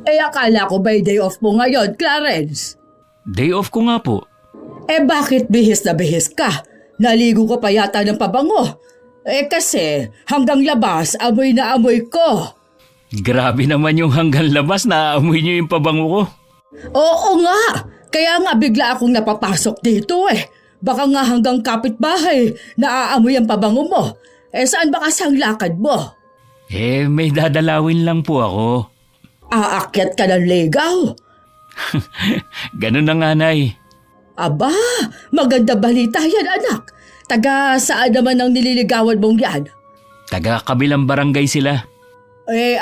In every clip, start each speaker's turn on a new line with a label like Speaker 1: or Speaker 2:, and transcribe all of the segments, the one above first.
Speaker 1: Akala ko by day off mo ngayon, Clarence.
Speaker 2: Day off ko nga po.
Speaker 1: Bakit bihis na bihis ka? Naligo ka pa yata ng pabango. Kasi hanggang labas, amoy na amoy ko.
Speaker 2: Grabe naman yung hanggang labas na aamoy niyo yung pabango ko.
Speaker 1: Oo nga, kaya nga bigla akong napapasok dito Baka nga hanggang kapitbahay naaamoy ang pabango mo. Saan ba kasi ang lakad mo?
Speaker 2: May dadalawin lang po ako.
Speaker 1: Aakyat ka ng legaw?
Speaker 2: Ganun na nga, Nay.
Speaker 1: Aba, maganda balita yan anak. Taga saan naman ang nililigawan mong yan?
Speaker 2: Taga kabilang barangay sila.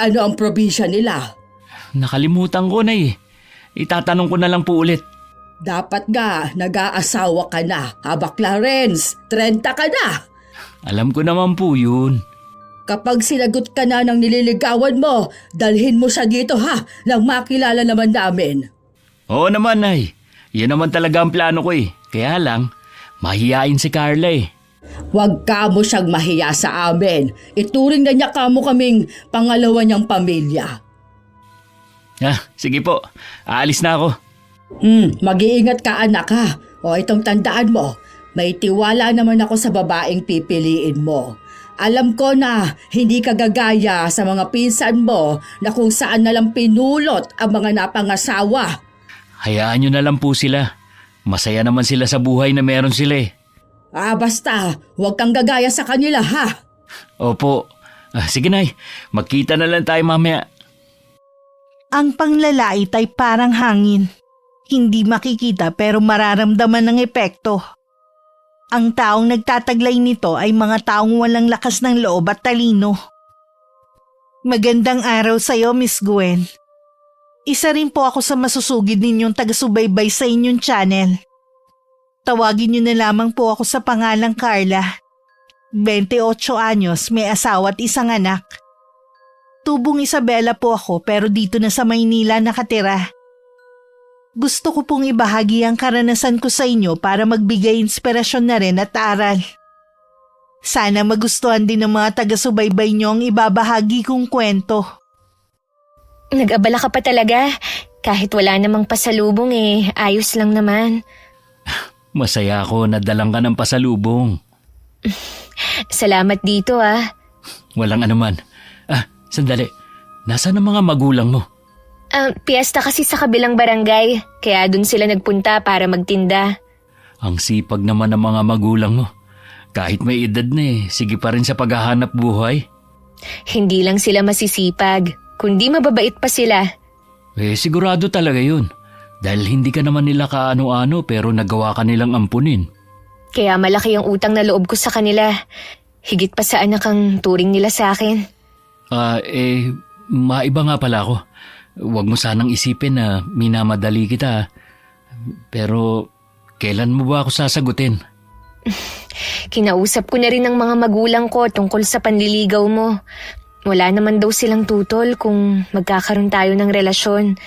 Speaker 1: Ano ang probinsya nila?
Speaker 2: Nakalimutan ko, Nay. Itatanong ko na lang po ulit.
Speaker 1: Dapat nga, nag-aasawa ka na. Clarence, 30 ka na.
Speaker 2: Alam ko naman po yun.
Speaker 1: Kapag sinagot ka na ng nililigawan mo, dalhin mo siya dito nang makilala naman namin.
Speaker 2: Oo naman, Nay. Yan naman talaga ang plano ko Kaya lang, mahihain si Carla
Speaker 1: Huwag ka mo siyang mahiya sa amin. Ituring na niya kamo kaming pangalawa niyang pamilya.
Speaker 2: Sige po. Aalis na ako.
Speaker 1: Mag-iingat ka anak itong tandaan mo, may tiwala naman ako sa babaeng pipiliin mo. Alam ko na hindi ka gagaya sa mga pinsan mo na kung saan nalang pinulot ang mga napangasawa.
Speaker 2: Hayaan nyo na lang po sila. Masaya naman sila sa buhay na meron sila
Speaker 1: Basta, huwag kang gagaya sa kanila
Speaker 2: Opo. Sige, Nay. Magkita na lang tayo mamaya.
Speaker 3: Ang panglalait ay parang hangin. Hindi makikita pero mararamdaman ng epekto. Ang taong nagtataglay nito ay mga taong walang lakas ng loob at talino. Magandang araw sa iyo, Miss Gwen. Isa rin po ako sa masusugid ninyong taga-subaybay sa inyong channel. Tawagin niyo na lamang po ako sa pangalang Carla. 28 anyos, may asawa at isang anak. Tubong Isabela po ako pero dito na sa Maynila nakatira. Gusto ko pong ibahagi ang karanasan ko sa inyo para magbigay inspirasyon na rin at aral. Sana magustuhan din ng mga taga-subaybay niyo ang ibabahagi kong kwento.
Speaker 4: Nag-abala ka pa talaga. Kahit wala namang pasalubong ayos lang naman.
Speaker 2: Masaya ako na dalang ka ng pasalubong.
Speaker 4: Salamat dito
Speaker 2: Walang anuman. Sandali. Nasaan ang mga magulang mo?
Speaker 4: Piyesta kasi sa kabilang barangay, kaya dun sila nagpunta para magtinda.
Speaker 2: Ang sipag naman ng mga magulang mo. Kahit may edad na sige pa rin sa paghahanap buhay.
Speaker 4: Hindi lang sila masisipag, kundi mababait pa sila.
Speaker 2: Sigurado talaga yun. Dahil hindi ka naman nila kaano-ano pero nagawa ka nilang ampunin.
Speaker 4: Kaya malaki ang utang na loob ko sa kanila. Higit pa sa anak ang turing nila sa akin.
Speaker 2: Maiba nga pala ako. Huwag mo sanang isipin na minamadali kita. Pero kailan mo ba ako sasagutin?
Speaker 4: Kinausap ko na rin ng mga magulang ko tungkol sa panliligaw mo. Wala naman daw silang tutol kung magkakaroon tayo ng relasyon.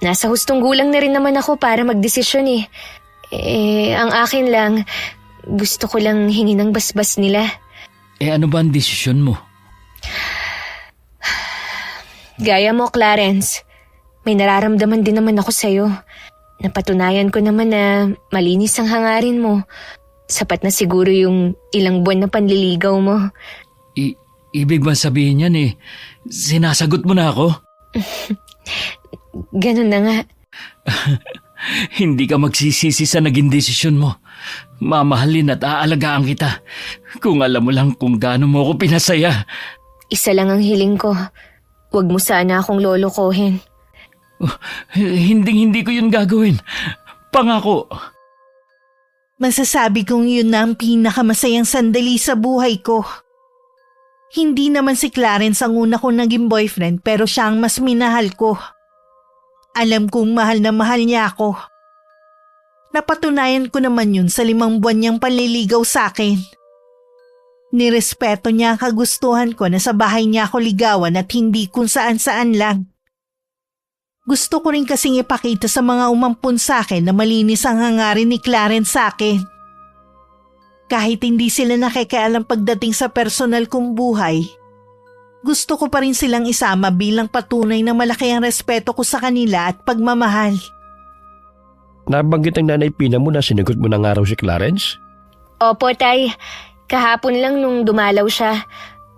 Speaker 4: Nasa hustong gulang na rin naman ako para magdesisyon ang akin lang, gusto ko lang hingi ng basbas nila.
Speaker 2: Ano ba ang desisyon mo?
Speaker 4: Gaya mo, Clarence. May nararamdaman din naman ako sa'yo. Napatunayan ko naman na malinis ang hangarin mo. Sapat na siguro yung ilang buwan na panliligaw mo.
Speaker 2: Ibig ba sabihin yan sinasagot mo na ako?
Speaker 4: Ganun na nga.
Speaker 2: Hindi ka magsisisi sa naging desisyon mo. Mamahalin at aalagaan kita. Kung alam mo lang kung gaano mo ako pinasaya.
Speaker 4: Isa lang ang hiling ko. Huwag mo sana akong lolokohin.
Speaker 2: Hindi ko yun gagawin. Pangako.
Speaker 3: Masasabi kong yun na ang pinakamasayang sandali sa buhay ko. Hindi naman si Clarence ang una kong naging boyfriend pero siya ang mas minahal ko. Alam kong mahal na mahal niya ako. Napatunayan ko naman yun sa 5 buwan niyang panliligaw sa akin. Nirespeto niya ang kagustuhan ko na sa bahay niya ako ligawan at hindi kung saan-saan lang. Gusto ko rin kasing ipakita sa mga umampun sa akin na malinis ang hangarin ni Clarence sa akin. Kahit hindi sila nakikialam pagdating sa personal kong buhay, Gusto ko pa rin silang isama bilang patunay na malaki ang respeto ko sa kanila at pagmamahal.
Speaker 5: Nabanggit ng Nanay Pina mo na sinagot mo na nga raw si Clarence?
Speaker 4: Opo, Tay. Kahapon lang nung dumalaw siya.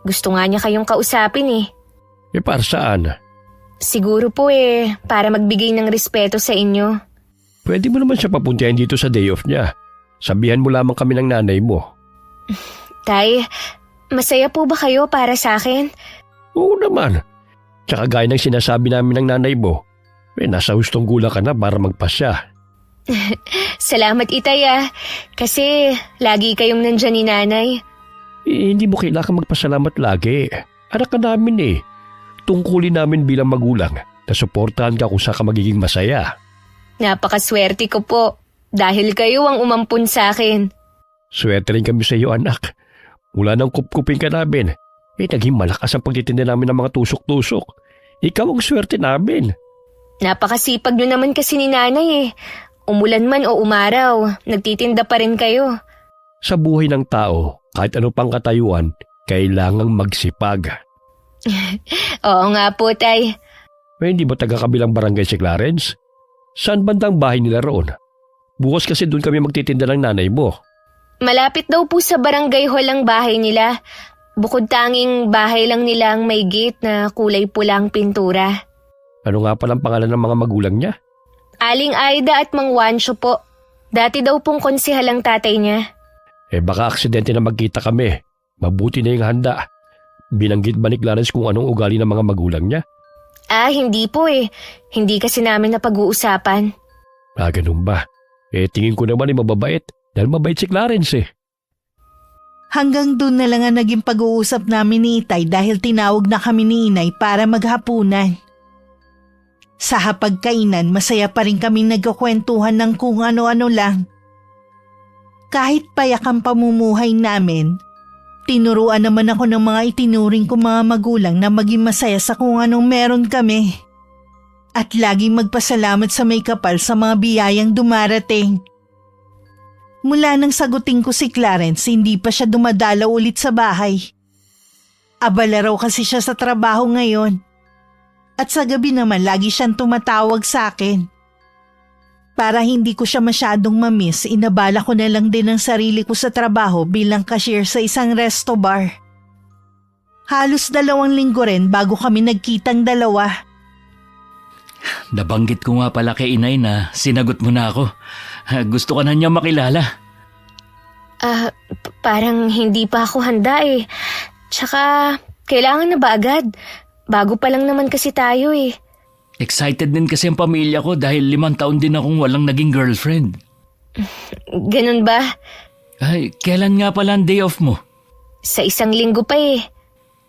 Speaker 4: Gusto nga niya kayong kausapin eh.
Speaker 5: Para saan?
Speaker 4: Siguro po para magbigay ng respeto sa inyo.
Speaker 5: Pwede mo naman siya papuntahin dito sa day off niya. Sabihan mo lamang kami ng nanay mo.
Speaker 4: Tay, masaya po ba kayo para sa akin?
Speaker 5: Oo naman. Tsaka gaya ng sinasabi namin ng nanay mo, nasa hustong gulang ka na para magpasya.
Speaker 4: Salamat, Itay kasi lagi kayong nandyan ni Nanay.
Speaker 5: Hindi mo kailangan magpasalamat lagi. Anak ka namin Tungkulin namin bilang magulang na suportahan ka kung saan ka magiging masaya.
Speaker 4: Napakaswerte ko po dahil kayo ang umampun sa akin.
Speaker 5: Swerte rin kami sa iyo, anak. Mula nang kupkupin ka namin, naging malakas ang pagtitinda namin ng mga tusok-tusok. Ikaw ang swerte namin.
Speaker 4: Napakasipag nyo naman kasi ni Nanay Umulan man o umaraw, nagtitinda pa rin kayo.
Speaker 5: Sa buhay ng tao, kahit ano pang katayuan, kailangang magsipag.
Speaker 4: Oo nga po, Tay.
Speaker 5: Hindi ba taga-kabilang barangay si Clarence? Saan bandang bahay nila roon? Bukas kasi doon kami magtitinda ng nanay mo.
Speaker 4: Malapit daw po sa barangay hall ang bahay nila. Bukod tanging bahay lang nila ang may gate na kulay pulang pintura.
Speaker 5: Ano nga palang pangalan ng mga magulang niya?
Speaker 4: Aling Aida at Mang Juancho po. Dati daw pong konsehal ang tatay niya.
Speaker 5: Baka aksidente na magkita kami. Mabuti na yung handa. Binanggit ba ni Clarence kung anong ugali ng mga magulang niya?
Speaker 4: Hindi po Hindi kasi namin napag-uusapan.
Speaker 5: Ganun ba? Tingin ko naman mababait dahil mabait si Clarence
Speaker 3: Hanggang doon na lang ang naging pag-uusap namin ni Itay dahil tinawag na kami ni Inay para maghapunan. Sa hapagkainan, masaya pa rin kami nagkukwentuhan ng kung ano-ano lang. Kahit payak ang pamumuhay namin, tinuruan naman ako ng mga itinuring kong mga magulang na maging masaya sa kung anong meron kami. At laging magpasalamat sa may kapal sa mga biyayang dumarating. Mula nang sagutin ko si Clarence, hindi pa siya dumadalaw ulit sa bahay. Abala raw kasi siya sa trabaho ngayon. At sa gabi naman lagi siyang tumatawag sa akin. Para hindi ko siya masyadong mamiss, inabala ko na lang din ang sarili ko sa trabaho bilang cashier sa isang resto bar. Halos 2 linggo rin bago kami nagkitang dalawa.
Speaker 2: Nabanggit ko nga pala kay Inay na sinagot mo na ako. Gusto ka na niya makilala.
Speaker 4: Parang hindi pa ako handa Tsaka, kailangan na ba agad? Bago pa lang naman kasi tayo
Speaker 2: Excited din kasi ang pamilya ko dahil 5 taon din akong walang naging girlfriend.
Speaker 4: Ganun ba?
Speaker 2: Kailan nga pala ang day off mo?
Speaker 4: Sa 1 linggo pa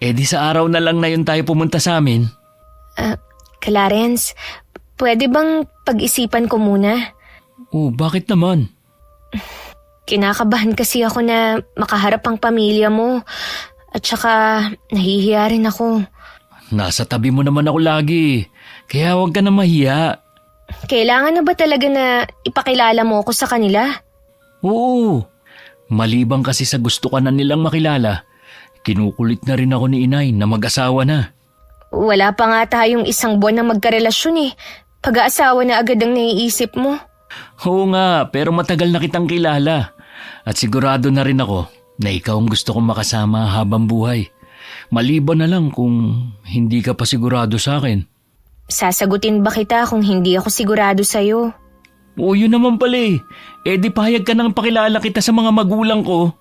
Speaker 2: Di sa araw na lang na yun tayo pumunta sa amin.
Speaker 4: Clarence, pwede bang pag-isipan ko muna?
Speaker 2: Bakit naman?
Speaker 4: Kinakabahan kasi ako na makaharap ang pamilya mo. At saka, nahihiya rin ako.
Speaker 2: Nasa tabi mo naman ako lagi. Kaya huwag ka na mahiya.
Speaker 4: Kailangan na ba talaga na ipakilala mo ako sa kanila?
Speaker 2: Oo. Maliban kasi sa gusto ka na nilang makilala, kinukulit na rin ako ni Inay na mag-asawa na.
Speaker 4: Wala pa nga tayong 1 buwan na magkarelasyon Pag-aasawa na agad ang naiisip mo.
Speaker 2: Oo nga, pero matagal na kitang kilala. At sigurado na rin ako na ikaw ang gusto kong makasama habang buhay. Maliban na lang kung hindi ka pa sigurado sa akin.
Speaker 4: Sasagutin ba kita kung hindi ako sigurado sa'yo?
Speaker 2: Yun naman pala di pahayag ka nang pakilala kita sa mga magulang ko.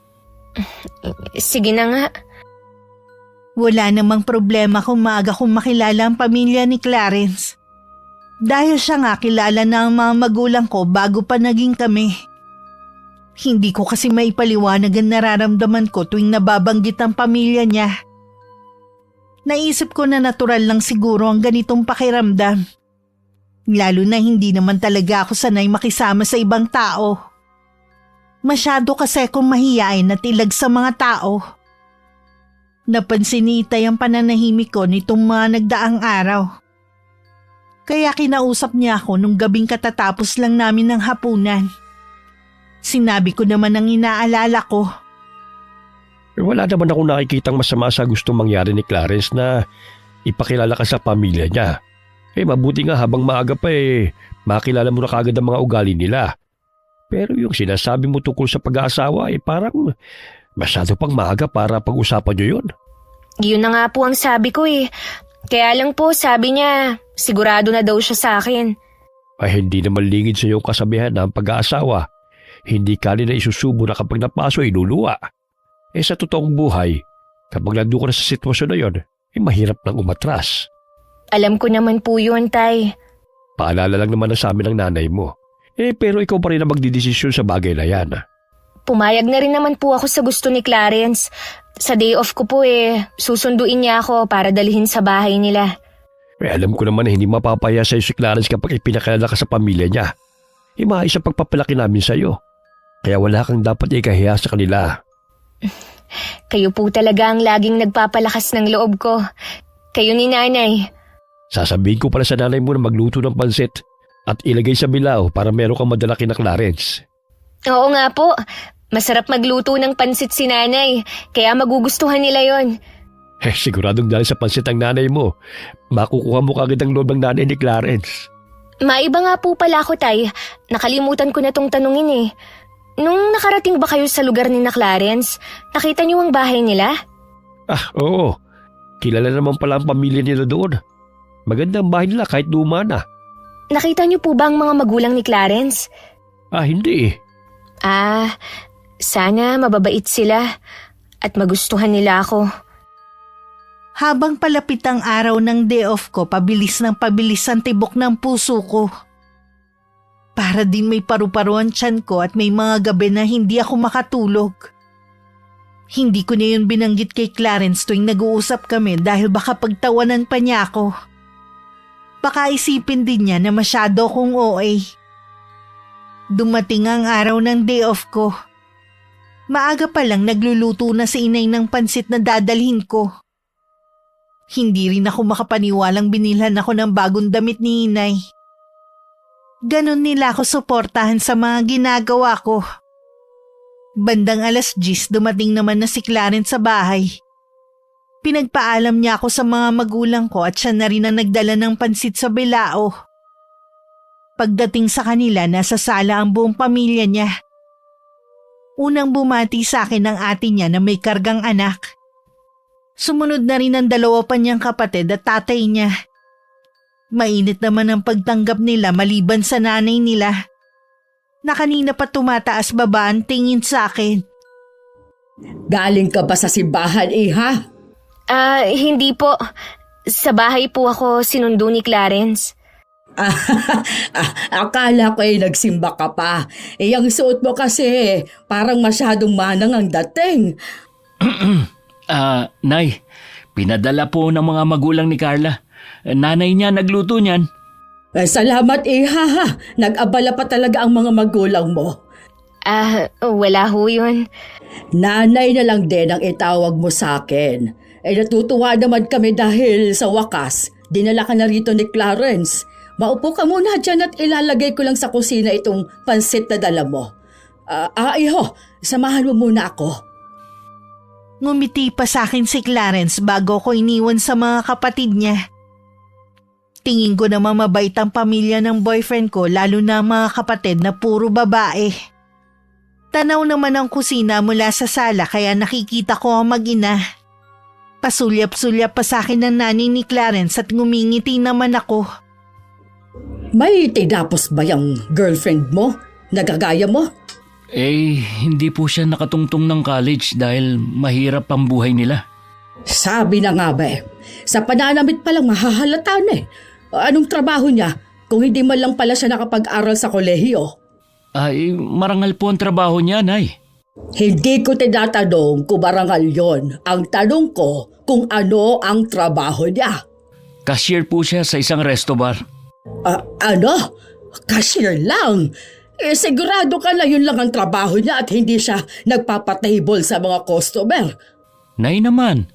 Speaker 4: Sige na nga.
Speaker 3: Wala namang problema kung maaga kong makilala ang pamilya ni Clarence. Dahil siya nga kilala na ang mga magulang ko bago pa naging kami. Hindi ko kasi maipaliwanag ang nararamdaman ko tuwing nababanggit ang pamilya niya. Naisip ko na natural lang siguro ang ganitong pakiramdam. Lalo na hindi naman talaga ako sanay makisama sa ibang tao. Masyado kasi akong mahiyain at ilag sa mga tao. Napansin ni Itay ang pananahimik ko nitong mga nagdaang araw. Kaya kinausap niya ako nung gabing katatapos lang namin ng hapunan. Sinabi ko naman ang inaalala ko.
Speaker 5: Wala naman akong nakikitang masama sa gustong mangyari ni Clarence na ipakilala ka sa pamilya niya. Mabuti nga habang maaga pa makilala mo na kagad ang mga ugali nila. Pero yung sinasabi mo tungkol sa pag-aasawa parang masyado pang maaga para pag-usapan niyo yun.
Speaker 4: Yun na nga po ang sabi ko eh. Kaya lang po sabi niya, sigurado na daw siya sa akin.
Speaker 5: Hindi naman lingid sa iyong kasabihan na ang pag-aasawa. Hindi ka na isusubo na kapag napaso iluluwa. Sa totoong buhay, kapag nandun ka na sa sitwasyon na yun, mahirap nang umatras.
Speaker 4: Alam ko naman po yun, Tay.
Speaker 5: Paalala lang naman na sa amin ng nanay mo. Pero ikaw pa rin ang magdidesisyon sa bagay na yan.
Speaker 4: Pumayag na rin naman po ako sa gusto ni Clarence. Sa day off ko po susunduin niya ako para dalhin sa bahay nila.
Speaker 5: Alam ko naman na hindi mapapaya sa'yo si Clarence kapag ipinakilala ka sa pamilya niya. Maayos ang pagpapalaki namin sa'yo. Kaya wala kang dapat ikahiya sa kanila.
Speaker 4: Kayo po talaga ang laging nagpapalakas ng loob ko. Kayo ni Nanay.
Speaker 5: Sasabihin ko pala sa nanay mo na magluto ng pansit at ilagay sa bilao para meron kang madala kina Clarence.
Speaker 4: Oo nga po. Masarap magluto ng pansit si Nanay. Kaya magugustuhan nila yon.
Speaker 5: Siguradong dahil sa pansit ang nanay mo, makukuha mo kagad ang loob ng nanay ni Clarence.
Speaker 4: Maiba nga po pala ako, Tay. Nakalimutan ko na tong tanungin Nung nakarating ba kayo sa lugar ni na Clarence, nakita niyo ang bahay nila?
Speaker 5: Oo. Kilala naman pala ang pamilya nila doon. Maganda ang bahay nila kahit luma na.
Speaker 4: Nakita niyo po ba ang mga magulang ni Clarence?
Speaker 5: Hindi
Speaker 4: Sana mababait sila at magustuhan nila ako.
Speaker 3: Habang palapit ang araw ng day off ko, pabilis ang tibok ng puso ko. Para din may paru-paro ang tiyan ko at may mga gabi na hindi ako makatulog. Hindi ko na yun binanggit kay Clarence tuwing nag-uusap kami dahil baka pagtawanan pa niya ako. Baka isipin din niya na masyado akong OA. Dumating ang araw ng day off ko. Maaga pa lang nagluluto na si inay ng pansit na dadalhin ko. Hindi rin ako makapaniwalang binilhan ako ng bagong damit ni inay. Ganon nila ako suportahan sa mga ginagawa ko. Bandang 10:00 dumating naman na si Clarence sa bahay. Pinagpaalam niya ako sa mga magulang ko at siya na rin ang nagdala ng pansit sa bilao. Pagdating sa kanila, nasa sala ang buong pamilya niya. Unang bumati sa akin ang ate niya na may kargang anak. Sumunod na rin ang 2 pa niyang kapatid at tatay niya. Mainit naman ang pagtanggap nila maliban sa nanay nila. Na kanina pa tumataas baba ang tingin sa akin.
Speaker 1: Galing ka ba sa simbahan, Iha?
Speaker 4: Hindi po. Sa bahay po ako sinundo ni Clarence.
Speaker 1: Akala ko nagsimba ka pa. Ang suot mo kasi parang masyadong manang ang dating.
Speaker 2: Nay, pinadala po ng mga magulang ni Carla. Nanay niya nagluto niyan.
Speaker 1: Salamat, Iha. Nag-abala pa talaga ang mga magulang mo.
Speaker 4: Wala ho yun.
Speaker 1: Nanay na lang din ang itawag mo sa akin. Natutuwa naman kami dahil sa wakas, dinala ka na rito ni Clarence. Maupo ka muna dyan at ilalagay ko lang sa kusina itong pansit na dala mo. Iho, samahan mo muna ako.
Speaker 3: Ngumiti pa sa akin si Clarence bago ko iniwan sa mga kapatid niya. Tingin ko naman mabait ang pamilya ng boyfriend ko, lalo na mga kapatid na puro babae. Tanaw naman ang kusina mula sa sala kaya nakikita ko ang mag-ina. Pasulyap-sulyap pa sa akin ng nanay ni Clarence at ngumingiti naman ako.
Speaker 1: May tinapos ba yung girlfriend mo? Nagagaya mo?
Speaker 2: Hindi po siya nakatungtong ng college dahil mahirap ang buhay nila.
Speaker 1: Sabi na nga ba sa pananamit pa lang mahahalata na Anong trabaho niya kung hindi man lang pala siya nakapag-aral sa kolehiyo?
Speaker 2: Marangal po ang trabaho niya, Nay.
Speaker 1: Hindi ko tinatanong kung marangal yon. Ang tanong ko kung ano ang trabaho niya.
Speaker 2: Cashier po siya sa isang resto bar.
Speaker 1: Ano? Cashier lang? Sigurado ka na yun lang ang trabaho niya at hindi siya nagpapatable sa mga customer.
Speaker 2: Nay naman,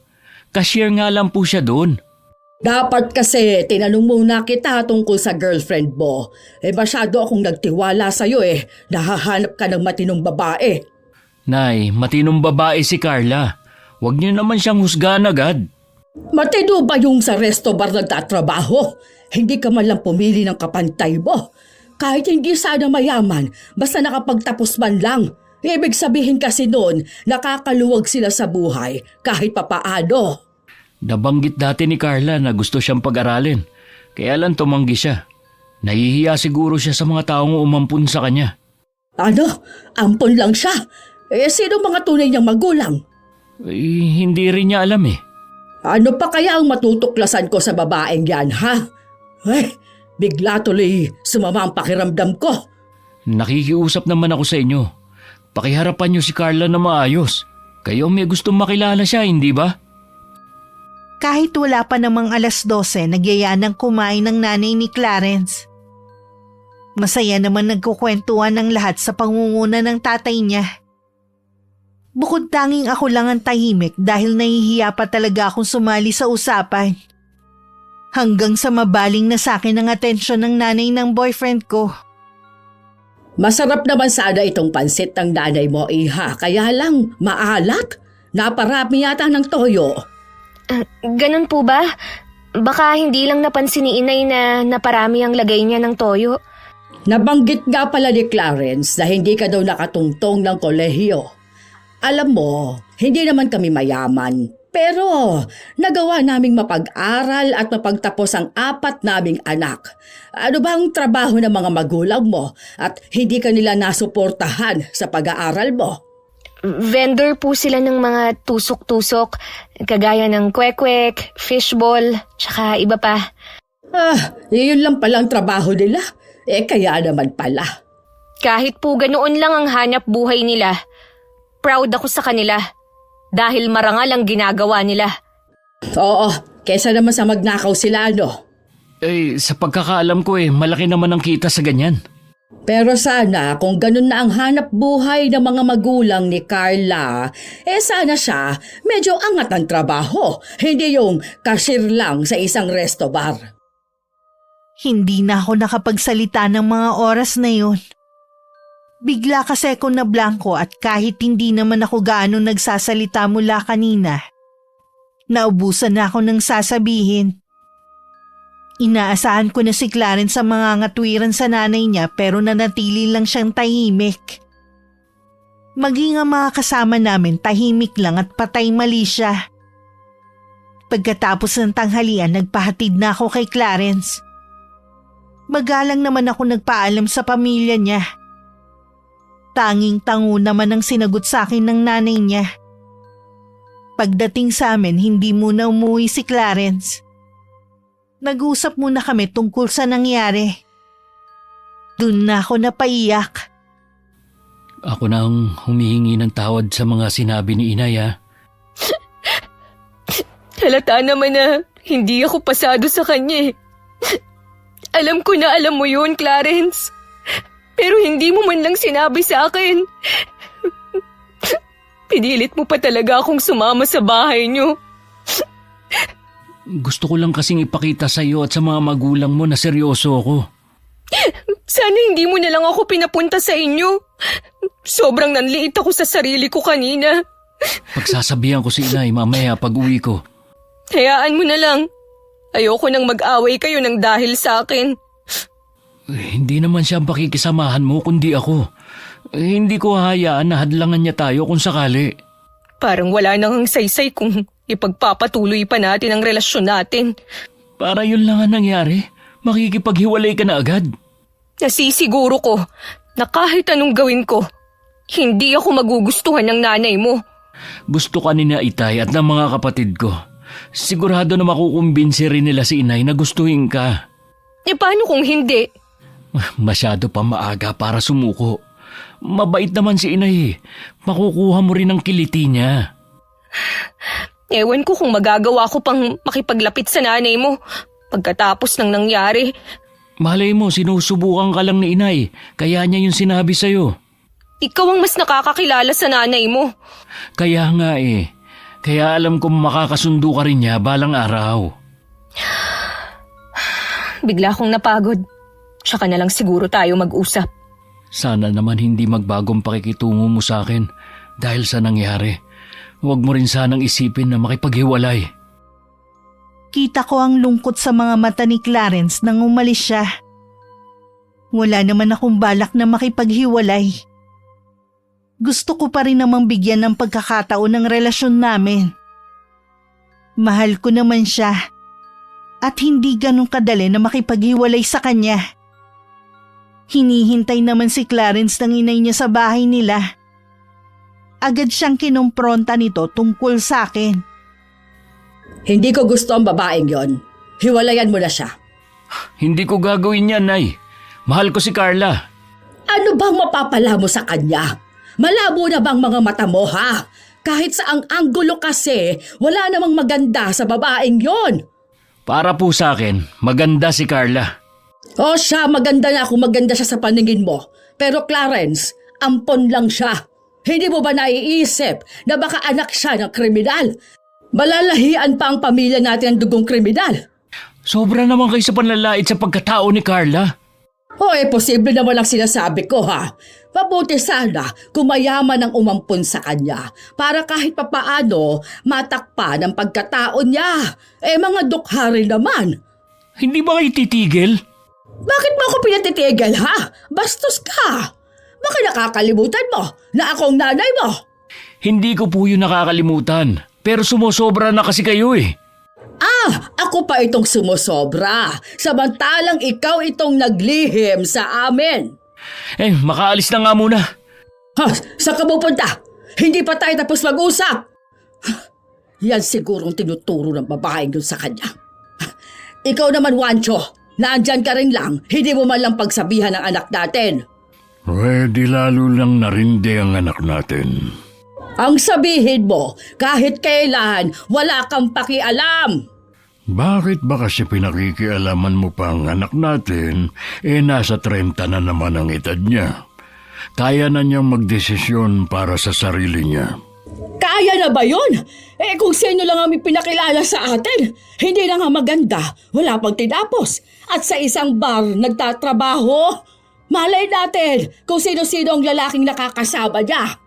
Speaker 2: cashier nga lang po siya doon.
Speaker 1: Dapat kasi tinanong muna kita tungkol sa girlfriend mo. Masyado akong nagtiwala sa'yo Nahahanap ka ng matinong babae.
Speaker 2: Nay, matinong babae si Carla. Huwag niyo naman siyang husgahan agad.
Speaker 1: Matino ba yung sa resto bar nagtatrabaho? Hindi ka man lang pumili ng kapantay mo. Kahit hindi sana mayaman, basta nakapagtapos man lang. Ibig sabihin kasi noon, nakakaluwag sila sa buhay kahit papaano.
Speaker 2: Nabanggit dati ni Carla na gusto siyang pag-aralin. Kaya lang tumanggi siya. Nahihiya siguro siya sa mga taong umampun sa kanya.
Speaker 1: Ano? Ampon lang siya? Sino mga tunay niyang magulang?
Speaker 2: Hindi rin niya alam eh.
Speaker 1: Ano pa kaya ang matutuklasan ko sa babaeng yan, ha? Bigla tuloy sumama ang pakiramdam ko.
Speaker 2: Nakikiusap naman ako sa inyo. Pakiharapan niyo si Carla na maayos. Kayo may gustong makilala siya, hindi ba?
Speaker 3: Kahit wala pa namang 12:00, nagyaya ng kumain ng nanay ni Clarence. Masaya naman nagkukwentuhan ng lahat sa pangunguna ng tatay niya. Bukod tanging ako lang ang tahimik dahil nahihiya pa talaga akong sumali sa usapan. Hanggang sa mabaling na sa akin ang atensyon ng nanay ng boyfriend ko.
Speaker 1: Masarap naman sana itong pansit ng nanay mo, Iha. Kaya lang, maalat. Naparami yata ng toyo.
Speaker 4: Ganun po ba? Baka hindi lang napansin ni inay na naparami ang lagay niya ng toyo.
Speaker 1: Nabanggit nga pala ni Clarence na hindi ka daw nakatungtong ng kolehiyo. Alam mo, hindi naman kami mayaman. Pero nagawa naming mapag-aral at mapagtapos ang 4 naming anak. Ano ba ang trabaho ng mga magulang mo at hindi ka nila nasuportahan sa pag-aaral mo?
Speaker 4: Vendor po sila ng mga tusok-tusok, kagaya ng kwek-kwek, fishball, tsaka iba pa.
Speaker 1: Yun lang palang trabaho nila. Kaya naman pala.
Speaker 4: Kahit po ganoon lang ang hanap buhay nila, proud ako sa kanila dahil marangal ang ginagawa nila.
Speaker 1: Oo, kesa naman sa magnakaw sila, no?
Speaker 2: Sa pagkakaalam ko malaki naman ang kita sa ganyan.
Speaker 1: Pero sana kung ganun na ang hanap buhay ng mga magulang ni Carla, sana siya medyo angat ang trabaho, hindi yung cashier lang sa isang resto bar.
Speaker 3: Hindi na ako nakapagsalita ng mga oras na yun. Bigla kasi ako na blanko at kahit hindi naman ako gaano nagsasalita mula kanina, naubusan na ako ng sasabihin. Inaasahan ko na si Clarence sa mga ngatwiran sa nanay niya pero nanatili lang siyang tahimik. Maging ang mga kasama namin tahimik lang at patay mali siya. Pagkatapos ng tanghalian, nagpahatid na ako kay Clarence. Magalang naman ako nagpaalam sa pamilya niya. Tanging-tango naman ang sinagot sa akin ng nanay niya. Pagdating sa amin, hindi muna umuwi si Clarence. Nag-usap muna kami tungkol sa nangyari. Doon na ako napaiyak.
Speaker 2: Ako na ang humihingi ng tawad sa mga sinabi ni inay, ha?
Speaker 4: Halata naman na hindi ako pasado sa kanya. Alam ko na alam mo yun, Clarence. Pero hindi mo man lang sinabi sa akin. Pinilit mo pa talaga akong sumama sa bahay niyo.
Speaker 2: Gusto ko lang kasing ipakita sa iyo at sa mga magulang mo na seryoso ako.
Speaker 4: Sana hindi mo na lang ako pinapunta sa inyo. Sobrang nanliit ako sa sarili ko kanina.
Speaker 2: Pagsasabihan ko si inay mamaya pag uwi ko.
Speaker 4: Hayaan mo na lang. Ayoko nang mag-away kayo ng dahil sa akin.
Speaker 2: Hindi naman siya ang pakikisamahan mo kundi ako. Hindi ko hahayaan na hadlangan niya tayo kung sakali.
Speaker 4: Parang wala nang saysay kung ipagpapatuloy pa natin ang relasyon natin.
Speaker 2: Para yun lang ang nangyari. Makikipaghiwalay ka na agad.
Speaker 4: Nasisiguro ko na kahit anong gawin ko, hindi ako magugustuhan ng nanay mo.
Speaker 2: Gusto ka ni na Itay at ng mga kapatid ko. Sigurado na makukumbinsi rin nila si inay na gustuhin ka.
Speaker 4: Paano kung hindi?
Speaker 2: Masyado pa maaga para sumuko. Mabait naman si inay. Makukuha mo rin ang kiliti niya.
Speaker 4: Ewan ko kung magagawa ko pang makipaglapit sa nanay mo pagkatapos ng nangyari.
Speaker 2: Malay mo, sinusubukan ka lang ni inay. Kaya niya yung sinabi sa'yo.
Speaker 4: Ikaw ang mas nakakakilala sa nanay mo.
Speaker 2: Kaya nga Kaya alam kong makakasundo ka rin niya balang araw.
Speaker 4: Bigla akong napagod. Tsaka na lang siguro tayo mag-usap.
Speaker 2: Sana naman hindi magbagong pakikitungo mo sa akin dahil sa nangyari. Huwag mo rin sanang isipin na makipaghiwalay.
Speaker 3: Kita ko ang lungkot sa mga mata ni Clarence nang umalis siya. Wala naman akong balak na makipaghiwalay. Gusto ko pa rin namang bigyan ng pagkakataon ng relasyon namin. Mahal ko naman siya at hindi ganun kadali na makipaghiwalay sa kanya. Hinihintay naman si Clarence ng inay niya sa bahay nila. Agad siyang kinumpronta nito tungkol sa akin.
Speaker 1: Hindi ko gusto ang babaeng yon. Hiwalayan mo na siya.
Speaker 2: Hindi ko gagawin yan, Nay. Mahal ko si Carla.
Speaker 1: Ano bang mapapala mo sa kanya? Malabo na bang mga mata mo, ha? Kahit sa ang anggulo kasi, wala namang maganda sa babaeng yon.
Speaker 2: Para po sa akin, maganda si Carla.
Speaker 1: O siya, maganda na kung maganda siya sa paningin mo. Pero Clarence, ampon lang siya. Hindi mo ba naiisip na baka anak siya ng kriminal? Malalahian pa ang pamilya natin ng dugong kriminal.
Speaker 2: Sobra naman kayo sa panlalait sa pagkatao ni Carla.
Speaker 1: O posible naman ang sinasabi ko, ha? Mabuti sana kung mayaman ang umampun sa kanya para kahit papaano matakpan ang pagkatao niya. Mga dukha rin naman.
Speaker 2: Hindi ba kayo titigil?
Speaker 1: Bakit mo ako pinatitigil, ha? Bastos ka. Baka nakakalimutan mo na akong nanay mo.
Speaker 2: Hindi ko po yun nakakalimutan. Pero sumusobra na kasi kayo eh.
Speaker 1: Ako pa itong sumusobra. Samantalang ikaw itong naglihim sa amin.
Speaker 2: Makaalis na nga muna.
Speaker 1: Saan ka pupunta? Hindi pa tayo tapos mag-usap. Yan sigurong tinuturo ng babaeng yun sa kanya. Ikaw naman, Wancho, naandyan ka rin lang, hindi mo man lang pagsabihan ng anak natin.
Speaker 6: Di lalo lang narindi ang anak natin.
Speaker 1: Ang sabihin mo, kahit kailan, wala kang pakialam.
Speaker 6: Bakit ba kasi pinakikialaman mo pa ang anak natin, nasa 30 na naman ang edad niya? Kaya na niyang magdesisyon para sa sarili niya.
Speaker 1: Kaya na ba yun? Kung sino lang ang pinakilala sa atin, hindi na nga maganda, wala pang tinapos. At sa isang bar nagtatrabaho, malay natin kung sino-sino ang lalaking nakakasama niya.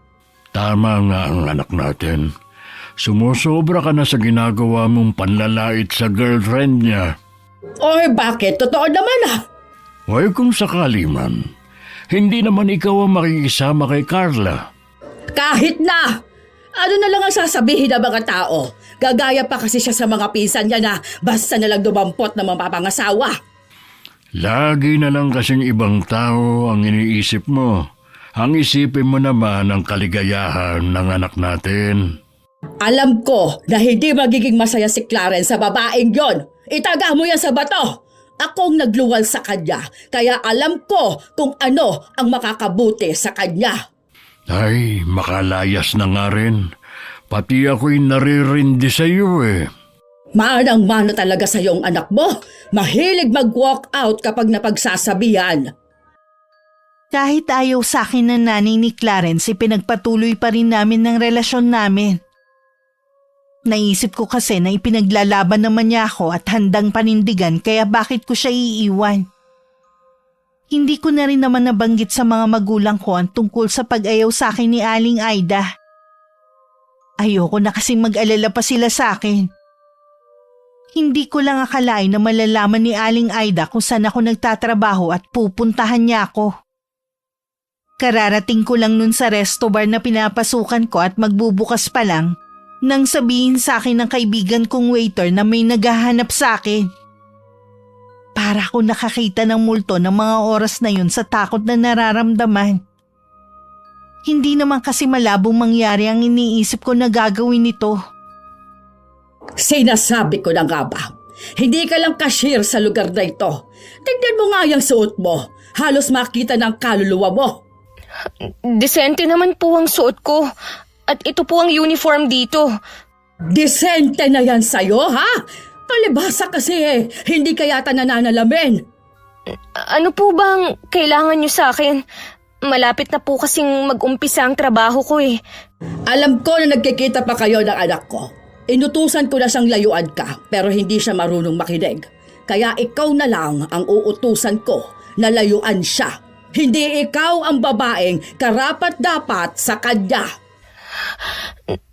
Speaker 6: Tama nga ang anak natin. Sumusobra ka na sa ginagawa mong panlalait sa girlfriend niya.
Speaker 1: Bakit? Totoo naman
Speaker 6: Kung sakali man, hindi naman ikaw ang makikisama kay Carla.
Speaker 1: Kahit na! Ano na lang ang sasabihin ng mga tao? Gagaya pa kasi siya sa mga pinsan niya na basta na lang dumampot ng mga papangasawa.
Speaker 6: Lagi na lang kasing ibang tao ang iniisip mo. Ang isipin mo naman ang kaligayahan ng anak natin.
Speaker 1: Alam ko na hindi magiging masaya si Clarence sa babaeng yon. Itaga mo yan sa bato. Akong nagluwal sa kanya, kaya alam ko kung ano ang makakabuti sa kanya.
Speaker 6: Ay, makalayas na nga rin. Pati ako'y naririndi sa iyo eh.
Speaker 1: Manang-mana talaga sa iyong anak mo. Mahilig mag-walk out kapag napagsasabihan.
Speaker 3: Kahit ayaw sa akin ng nanay ni Clarence, ipinagpatuloy pa rin namin ng relasyon namin. Naisip ko kasi na ipinaglalaban naman niya ako at handang panindigan kaya bakit ko siya iiwan. Hindi ko na rin naman nabanggit sa mga magulang ko ang tungkol sa pag-ayaw sa akin ni Aling Aida. Ayoko na kasing mag-alala pa sila sa akin. Hindi ko lang akalain na malalaman ni Aling Aida kung saan ako nagtatrabaho at pupuntahan niya ako. Kararating ko lang nun sa resto bar na pinapasukan ko at magbubukas pa lang nang sabihin sa akin ng kaibigan kong waiter na may naghahanap sa akin. Para ko nakakita ng multo ng mga oras na yun sa takot na nararamdaman. Hindi naman kasi malabong mangyari ang iniisip ko na gagawin nito.
Speaker 1: Sinasabi ko na nga ba? Hindi ka lang cashier sa lugar na ito. Tignan mo nga yung suot mo. Halos makita ng kaluluwa mo.
Speaker 4: Disente naman po ang suot ko. At ito po ang uniform dito.
Speaker 1: Disente na yan sa'yo, ha? Palibhasa kasi hindi ka yata nananalamin.
Speaker 4: Ano po bang kailangan niyo sa akin? Malapit na po kasing mag-umpisa ang trabaho ko eh.
Speaker 1: Alam ko na nagkikita pa kayo ng anak ko. Inutusan ko na siyang layuan ka pero hindi siya marunong makinig. Kaya ikaw na lang ang uutusan ko na layuan siya. Hindi ikaw ang babaeng karapat-dapat sa kanya.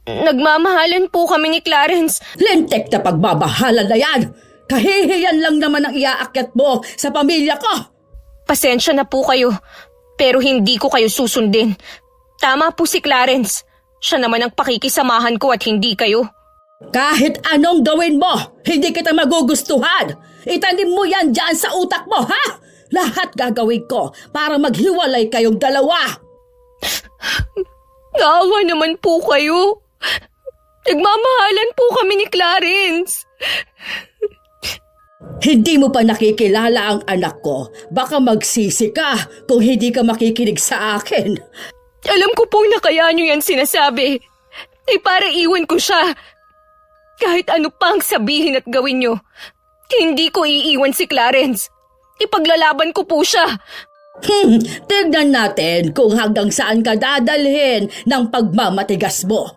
Speaker 4: Nagmamahalan po kami ni Clarence.
Speaker 1: Lentek na pagbabahala na yan! Kahihiyan lang naman ang iaakyat mo sa pamilya ko!
Speaker 4: Pasensya na po kayo, pero hindi ko kayo susundin. Tama po si Clarence. Siya naman ang pakikisamahan ko at hindi kayo.
Speaker 1: Kahit anong gawin mo, hindi kita magugustuhan. Itanim mo yan dyan sa utak mo, ha? Lahat gagawin ko para maghiwalay kayong dalawa.
Speaker 4: Naawa naman po kayo. Nagmamahalan po kami ni Clarence.
Speaker 1: Hindi mo pa nakikilala ang anak ko. Baka magsisi ka kung hindi ka makikinig sa akin.
Speaker 4: Alam ko pong na kaya niyo yan sinasabi. Para iwan ko siya. Kahit ano pang sabihin at gawin niyo, hindi ko iiwan si Clarence. Ipaglalaban ko po siya.
Speaker 1: Tignan natin kung hanggang saan ka dadalhin ng pagmamatigas mo.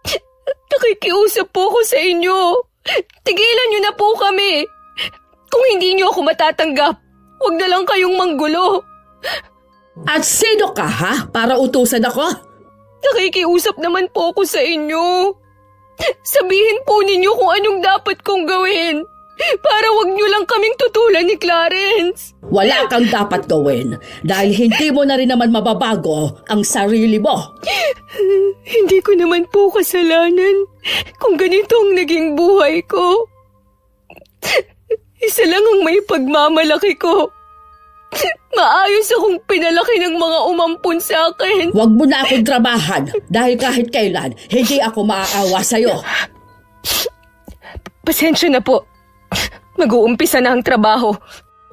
Speaker 4: Nakikiusap po ko sa inyo. Tigilan niyo na po kami. Kung hindi niyo ako matatanggap, huwag na lang kayong manggulo.
Speaker 1: At sino ka, ha? Para utusan ako?
Speaker 4: Nakikiusap naman po ako sa inyo. Sabihin po ninyo kung anong dapat kong gawin. Para wag niyo lang kaming tutulan ni Clarence.
Speaker 1: Wala kang dapat gawin dahil hindi mo na rin naman mababago ang sarili mo.
Speaker 4: Hindi ko naman po kasalanan kung ganito ang naging buhay ko. Isa lang ang may pagmamalaki ko. Maayos akong pinalaki ng mga umampun sa akin.
Speaker 1: Huwag mo na akong trabahan dahil kahit kailan hindi ako maaawa sa'yo.
Speaker 4: Pasensya na po. Mag-uumpisa na ang trabaho.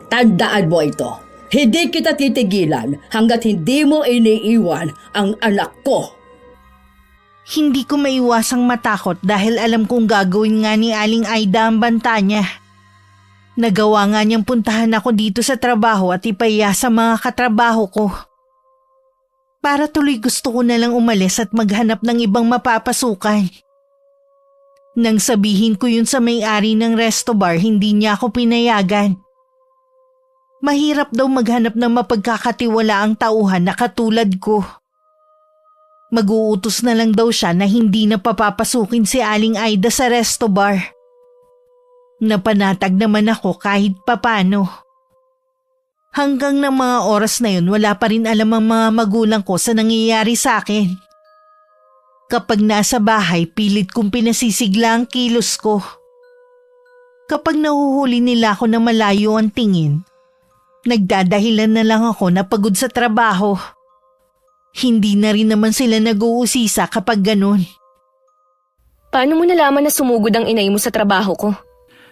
Speaker 1: Tandaan mo ito. Hindi kita titigilan hanggat hindi mo iniiwan ang anak ko.
Speaker 3: Hindi ko maiwasang matakot dahil alam kong gagawin nga ni Aling Aida ang banta niya. Nagawa nga niyang puntahan ako dito sa trabaho at ipaya sa mga katrabaho ko. Para tuloy gusto ko na lang umalis at maghanap ng ibang mapapasukan. Nang sabihin ko yun sa may-ari ng resto bar, hindi niya ako pinayagan. Mahirap daw maghanap ng mapagkakatiwalaang tauhan na katulad ko. Mag-uutos na lang daw siya na hindi na papapasukin si Aling Aida sa resto bar. Napanatag naman ako kahit papano. Hanggang ng mga oras na yun, wala pa rin alam ang mga magulang ko sa nangyayari sa akin. Kapag nasa bahay, pilit kong pinasisigla ang kilos ko. Kapag nahuhuli nila ako na malayo ang tingin, nagdadahilan na lang ako na pagod sa trabaho. Hindi na rin naman sila nag-uusisa kapag ganun.
Speaker 4: Paano mo nalaman na sumugod ang inay mo sa trabaho ko?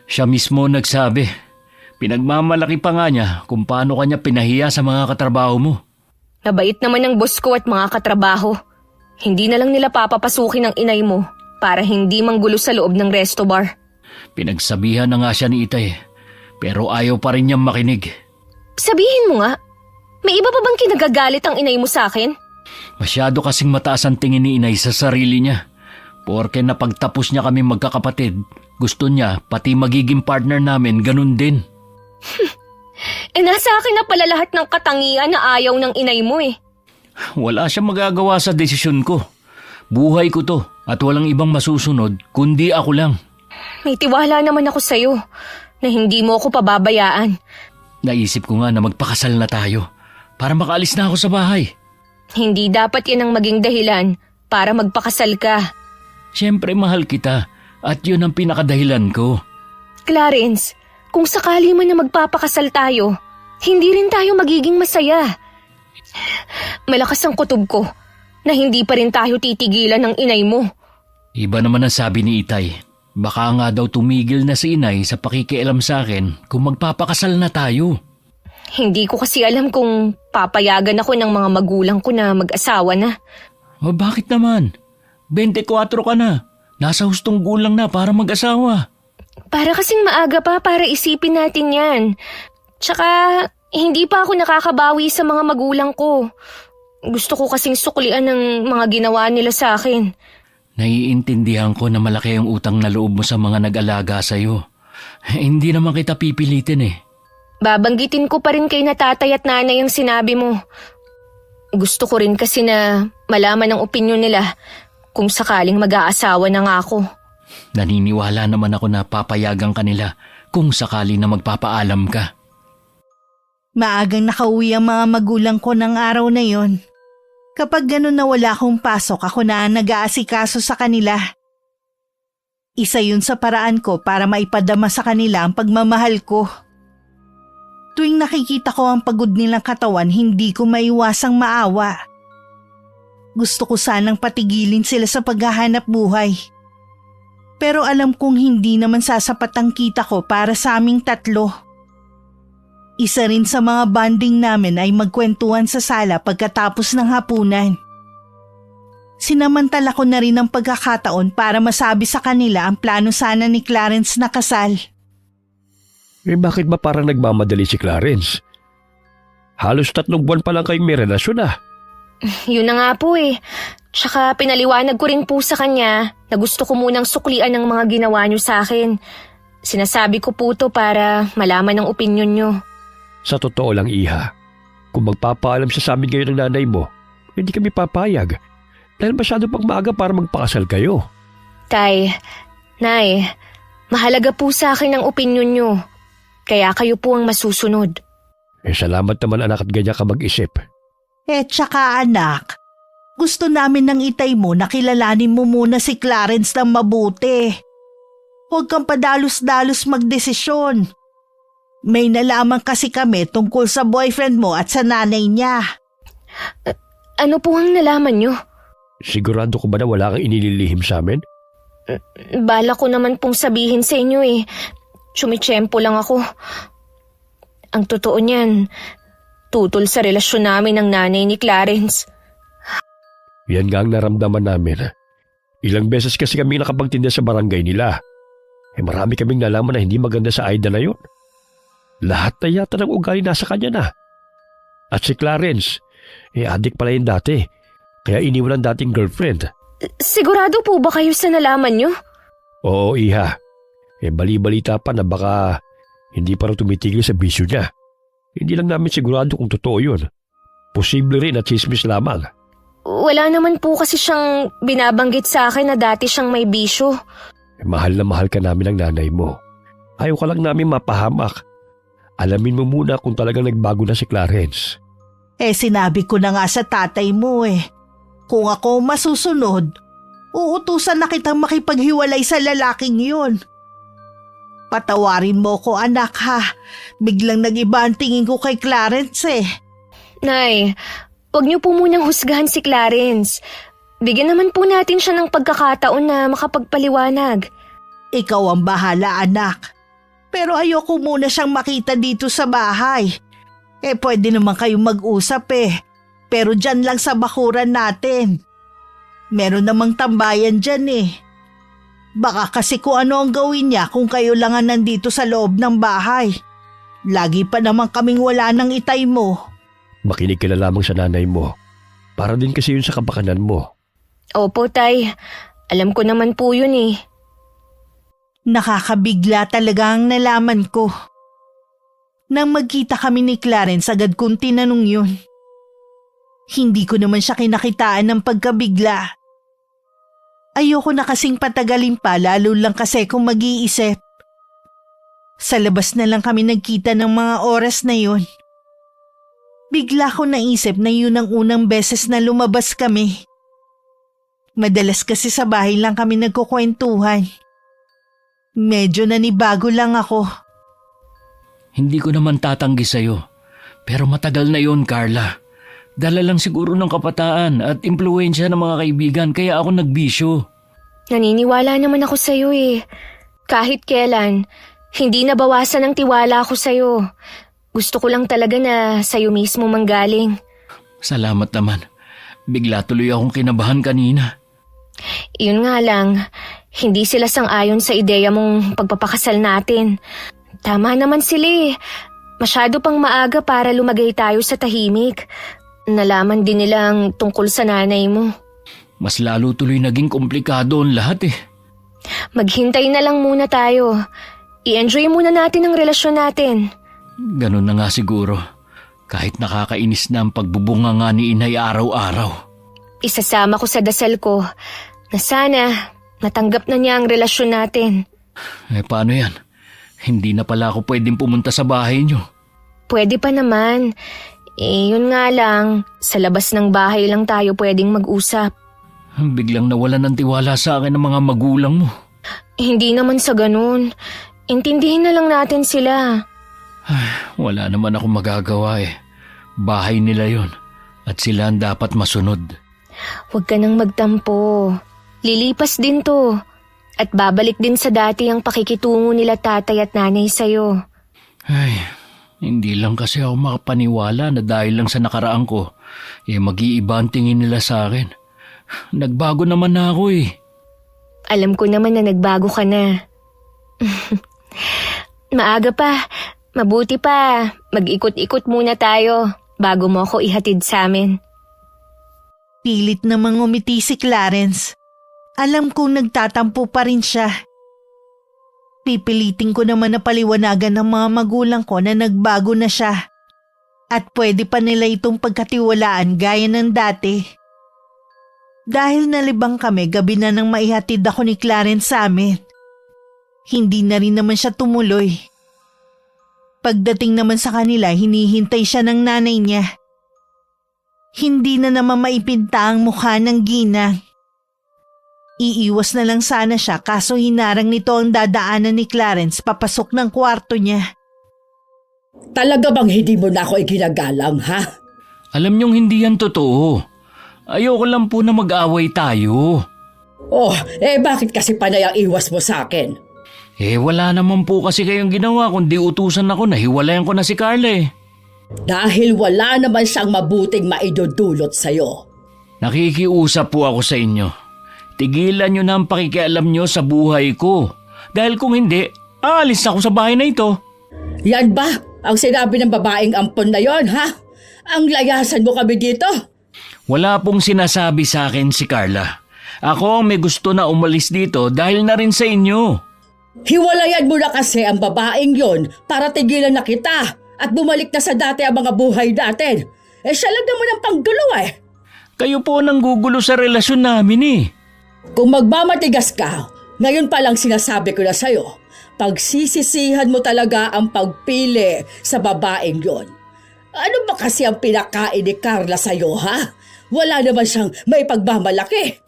Speaker 2: Siya mismo nagsabi. Pinagmamalaki pa nga niya kung paano kanya pinahiya sa mga katrabaho mo.
Speaker 4: Nabait naman ang boss ko at mga katrabaho. Hindi na lang nila papapasukin ang inay mo para hindi manggulo sa loob ng resto bar.
Speaker 2: Pinagsabihan na nga siya ni Itay, pero ayaw pa rin niyang makinig.
Speaker 4: Sabihin mo nga, may iba pa bang kinagagalit ang inay mo sa akin?
Speaker 2: Masyado kasing mataas ang tingin ni Inay sa sarili niya. Porke napagtapos niya kami magkakapatid, gusto niya pati magiging partner namin ganun din.
Speaker 4: Nasa akin na pala lahat ng katangian na ayaw ng inay mo eh.
Speaker 2: Wala siyang magagawa sa desisyon ko. Buhay ko to at walang ibang masusunod kundi ako lang.
Speaker 4: May tiwala naman ako sa'yo na hindi mo ako pababayaan.
Speaker 2: Naisip ko nga na magpakasal na tayo para makaalis na ako sa bahay.
Speaker 4: Hindi dapat yan ang maging dahilan para magpakasal ka.
Speaker 2: Siyempre mahal kita at yun ang pinakadahilan ko.
Speaker 4: Clarence, kung sakali man na magpapakasal tayo, hindi rin tayo magiging masaya. Malakas ang kutob ko na hindi pa rin tayo titigilan ng inay mo.
Speaker 2: Iba naman ang sabi ni Itay. Baka nga daw tumigil na si Inay sa pakikialam sa akin kung magpapakasal na tayo.
Speaker 4: Hindi ko kasi alam kung papayagan ako ng mga magulang ko na mag-asawa na.
Speaker 2: O bakit naman? 24 ka na. Nasa hustong gulang na para mag-asawa.
Speaker 4: Para kasing maaga pa para isipin natin yan. Tsaka hindi pa ako nakakabawi sa mga magulang ko. Gusto ko kasing suklian ng mga ginawa nila sa akin.
Speaker 2: Naiintindihan ko na malaki ang utang na loob mo sa mga nag-alaga sa'yo. Hindi naman kita pipilitin eh.
Speaker 4: Babanggitin ko pa rin kay na tatay at nanay ang sinabi mo. Gusto ko rin kasi na malaman ang opinyon nila kung sakaling mag-aasawa na nga ako.
Speaker 2: Naniniwala naman ako na papayagan ka nila kung sakali na magpapaalam ka.
Speaker 3: Maagang nakauwi ang mga magulang ko ng araw na yon. Kapag ganun na wala akong pasok, ako na ang nag-aasikaso sa kanila. Isa yun sa paraan ko para maipadama sa kanila ang pagmamahal ko. Tuwing nakikita ko ang pagod nilang katawan, hindi ko maiwasang maawa. Gusto ko sanang patigilin sila sa paghahanap buhay. Pero alam kong hindi naman sasapat ang kita ko para sa aming tatlo. Isa rin sa mga bonding namin ay magkwentuhan sa sala pagkatapos ng hapunan. Sinamantala ko na rin ang pagkakataon para masabi sa kanila ang plano sana ni Clarence na kasal.
Speaker 5: Bakit ba parang nagmamadali si Clarence? Halos 3 buwan pa lang kayong may relasyon ah.
Speaker 4: Yun na nga po eh. Tsaka pinaliwanag ko rin po sa kanya na gusto ko munang suklian ng mga ginawa niyo sa akin. Sinasabi ko po to para malaman ang opinyon niyo.
Speaker 5: Sa totoo lang, Iha, kung magpapaalam siya sa amin ngayon ng nanay mo, hindi kami papayag. Dahil masyado pang maaga para magpakasal kayo.
Speaker 4: Tay, Nay, mahalaga po sa akin ang opinyon niyo. Kaya kayo po ang masusunod.
Speaker 5: Salamat naman anak at ganyan ka mag-isip.
Speaker 3: Tsaka anak, gusto namin ng itay mo na kilalanin mo muna si Clarence ng mabuti. Huwag kang padalos-dalos magdesisyon. May nalaman kasi kami tungkol sa boyfriend mo at sa nanay niya.
Speaker 4: Ano po ang nalaman niyo?
Speaker 5: Sigurado ko ba na wala kang inililihim sa amin?
Speaker 4: Bala ko naman pong sabihin sa inyo eh. Tsumitsyempo lang ako. Ang totoo niyan, tutol sa relasyon namin ng nanay ni Clarence.
Speaker 5: Yan nga ang naramdaman namin. Ilang beses kasi kami nakapagtinda sa barangay nila. Marami kaming nalaman na hindi maganda sa Aida na yun. Lahat na yata ng ugali nasa kanya na. At si Clarence, adik pala yun dati. Kaya iniwan ang dating girlfriend.
Speaker 4: Sigurado po ba kayo sa nalaman niyo?
Speaker 5: Oo, Iha. Bali-balita pa na baka hindi pa rin tumitigil sa bisyo niya. Hindi lang namin sigurado kung totoo yun. Posible rin at chismis lamang.
Speaker 4: Wala naman po kasi siyang binabanggit sa akin na dati siyang may bisyo.
Speaker 5: Mahal na mahal ka namin ng nanay mo. Ayaw ka lang namin mapahamak. Alamin mo muna kung talagang nagbago na si Clarence.
Speaker 3: Sinabi ko na nga sa tatay mo eh. Kung ako masusunod, uutusan na kitang makipaghiwalay sa lalaking yun. Patawarin mo ko anak ha. Biglang nag-iba ang tingin ko kay Clarence eh.
Speaker 4: Nay, wag niyo po munang husgahan si Clarence. Bigyan naman po natin siya ng pagkakataon na makapagpaliwanag.
Speaker 3: Ikaw ang bahala anak. Pero ayoko muna siyang makita dito sa bahay. Pwede naman kayong mag-usap eh. Pero dyan lang sa bakuran natin. Meron namang tambayan dyan eh. Baka kasi kung ano ang gawin niya kung kayo lang ang nandito sa loob ng bahay. Lagi pa naman kaming wala ng itay mo.
Speaker 5: Makinig ka na lamang sa nanay mo. Para din kasi yun sa kapakanan mo.
Speaker 4: Opo, Tay. Alam ko naman po yun eh.
Speaker 3: Nakakabigla talaga ang nalaman ko. Nang magkita kami ni Clarence, agad kong tinanong yun. Hindi ko naman siya kinakitaan ng pagkabigla. Ayoko na kasing patagalin pa, lalo lang kasi kung mag-iisip. Sa labas na lang kami nagkita ng mga oras na yun. Bigla ko naisip na yun ang unang beses na lumabas kami. Madalas kasi sa bahay lang kami nagkukwentuhan. Medyo nanibago lang ako.
Speaker 2: Hindi ko naman tatanggi sa'yo. Pero matagal na yon, Carla. Dala lang siguro ng kabataan at impluwensya ng mga kaibigan kaya ako nagbisyo.
Speaker 4: Naniniwala naman ako sa'yo eh. Kahit kailan, hindi nabawasan ang tiwala ko sa'yo. Gusto ko lang talaga na sa'yo mismo manggaling.
Speaker 2: Salamat naman. Bigla tuloy akong kinabahan kanina.
Speaker 4: Iyon nga lang, hindi sila sang-ayon sa ideya mong pagpapakasal natin. Tama naman sila eh. Masyado pang maaga para lumagay tayo sa tahimik. Nalaman din nilang tungkol sa nanay mo.
Speaker 2: Mas lalo tuloy naging komplikado ang lahat eh.
Speaker 4: Maghintay na lang muna tayo. I-enjoy muna natin ang relasyon natin.
Speaker 2: Ganun na nga siguro. Kahit nakakainis na ang pagbubunga nga ni inay araw-araw.
Speaker 4: Isasama ko sa dasal ko Na sana natanggap na niya ang relasyon natin.
Speaker 2: Paano yan? Hindi na pala ako pwedeng pumunta sa bahay niyo.
Speaker 4: Pwede pa naman. Yun nga lang, sa labas ng bahay lang tayo pwedeng mag-usap.
Speaker 2: Biglang nawalan ng tiwala sa akin ng mga magulang mo.
Speaker 4: Hindi naman sa ganun. Intindihin na lang natin sila.
Speaker 2: Wala naman ako magagawa eh. Bahay nila yon at sila ang dapat masunod.
Speaker 4: Huwag ka nang magtampo. Lilipas din to. At babalik din sa dati ang pakikitungo nila tatay at nanay sa'yo.
Speaker 2: Hindi lang kasi ako makapaniwala na dahil lang sa nakaraan ko, mag-iiba ang tingin nila sa akin. Nagbago naman na ako eh.
Speaker 4: Alam ko naman na nagbago ka na. Maaga pa. Mabuti pa. Mag-ikot-ikot muna tayo bago mo ako ihatid sa amin.
Speaker 3: Pilit namang umiti si Clarence. Alam kong nagtatampo pa rin siya. Pipilitin ko naman na paliwanagan ng mga magulang ko na nagbago na siya. At pwede pa nila itong pagkatiwalaan gaya ng dati. Dahil nalibang kami gabi na nang maihatid ako ni Clarence sa amin. Hindi na rin naman siya tumuloy. Pagdating naman sa kanila, hinihintay siya ng nanay niya. Hindi na naman maipinta ang mukha ng ginang. Iiwas na lang sana siya kaso hinarang nito ang dadaanan ni Clarence papasok ng kwarto niya.
Speaker 1: Talaga bang hindi mo na ako iginagalang, ha?
Speaker 2: Alam niyong hindi yan totoo. Ayoko lang po na mag-away tayo.
Speaker 1: Bakit kasi panay ang iwas mo sa akin?
Speaker 2: Wala naman po kasi kayong ginawa kundi utusan ako na hiwalayan ko na si Carla eh.
Speaker 1: Dahil wala naman siyang mabuting maidudulot sa'yo.
Speaker 2: Nakikiusap po ako sa inyo. Tigilan niyo na ang pakikialam niyo sa buhay ko. Dahil kung hindi, aalis na ako sa bahay na ito.
Speaker 1: Yan ba ang sinabi ng babaeng ampon na yon, ha? Ang layasan mo kami dito?
Speaker 2: Wala pong sinasabi sa akin si Carla. Ako ang may gusto na umalis dito dahil na rin sa inyo.
Speaker 1: Hiwalayan mo na kasi ang babaeng yon para tigilan na kita at bumalik na sa dati ang mga buhay natin. Siya lang naman ang panggulo eh.
Speaker 2: Kayo po nang gugulo sa relasyon namin eh.
Speaker 1: Kung magmamatigas ka, ngayon pa lang sinasabi ko na sa'yo, pagsisisihan mo talaga ang pagpili sa babaeng yon. Ano ba kasi ang pinakain ni Carla sa'yo, ha? Wala naman siyang may pagmamalaki.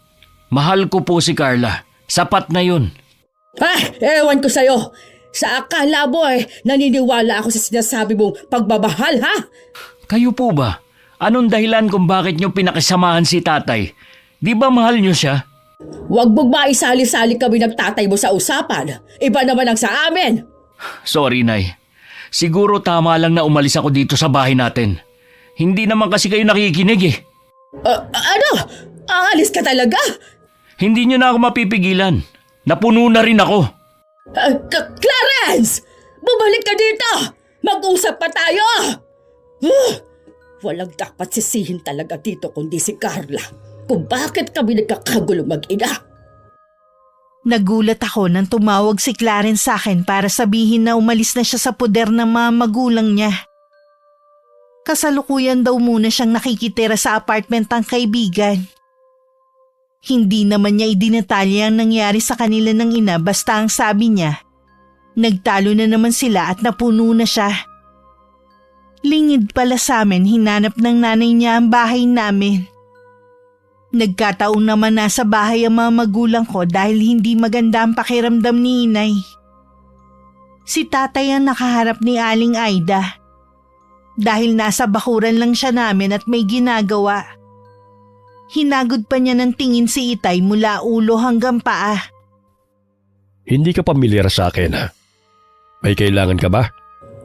Speaker 2: Mahal ko po si Carla. Sapat na yun.
Speaker 1: Ewan ko sa'yo. Sa akala mo naniniwala ako sa sinasabi mong pagmamahal, ha?
Speaker 2: Kayo po ba? Anong dahilan kung bakit niyo pinakisamahan si tatay? Di ba mahal niyo siya?
Speaker 1: Huwag mong maisali-sali kami ng tatay mo sa usapan. Iba naman ang sa amin.
Speaker 2: Sorry, Nay. Siguro tama lang na umalis ako dito sa bahay natin. Hindi naman kasi kayo nakikinig eh.
Speaker 1: Ano? Aalis ka talaga?
Speaker 2: Hindi niyo na ako mapipigilan. Napuno na rin ako.
Speaker 1: Clarence! Bumalik ka dito! Mag-usap pa tayo! Walang dapat sisihin talaga dito kundi si Carla. Kung bakit kami nagkakagulo mag-ina.
Speaker 3: Nagulat ako nang tumawag si Clarence sa akin para sabihin na umalis na siya sa poder ng mga magulang niya. Kasalukuyan daw muna siyang nakikitira sa apartment ng kaibigan. Hindi naman niya idinatalya ang nangyari sa kanila ng ina basta ang sabi niya, nagtalo na naman sila at napuno na siya. Lingid pala sa amin, hinanap ng nanay niya ang bahay namin. Nagkataon naman nasa bahay ang mga magulang ko dahil hindi maganda ang pakiramdam ni inay. Si tatay ang nakaharap ni Aling Aida. Dahil nasa bakuran lang siya namin at may ginagawa. Hinagod pa niya ng tingin si Itay mula ulo hanggang paa.
Speaker 5: Hindi ka pamilyar sa akin ha? May kailangan ka ba?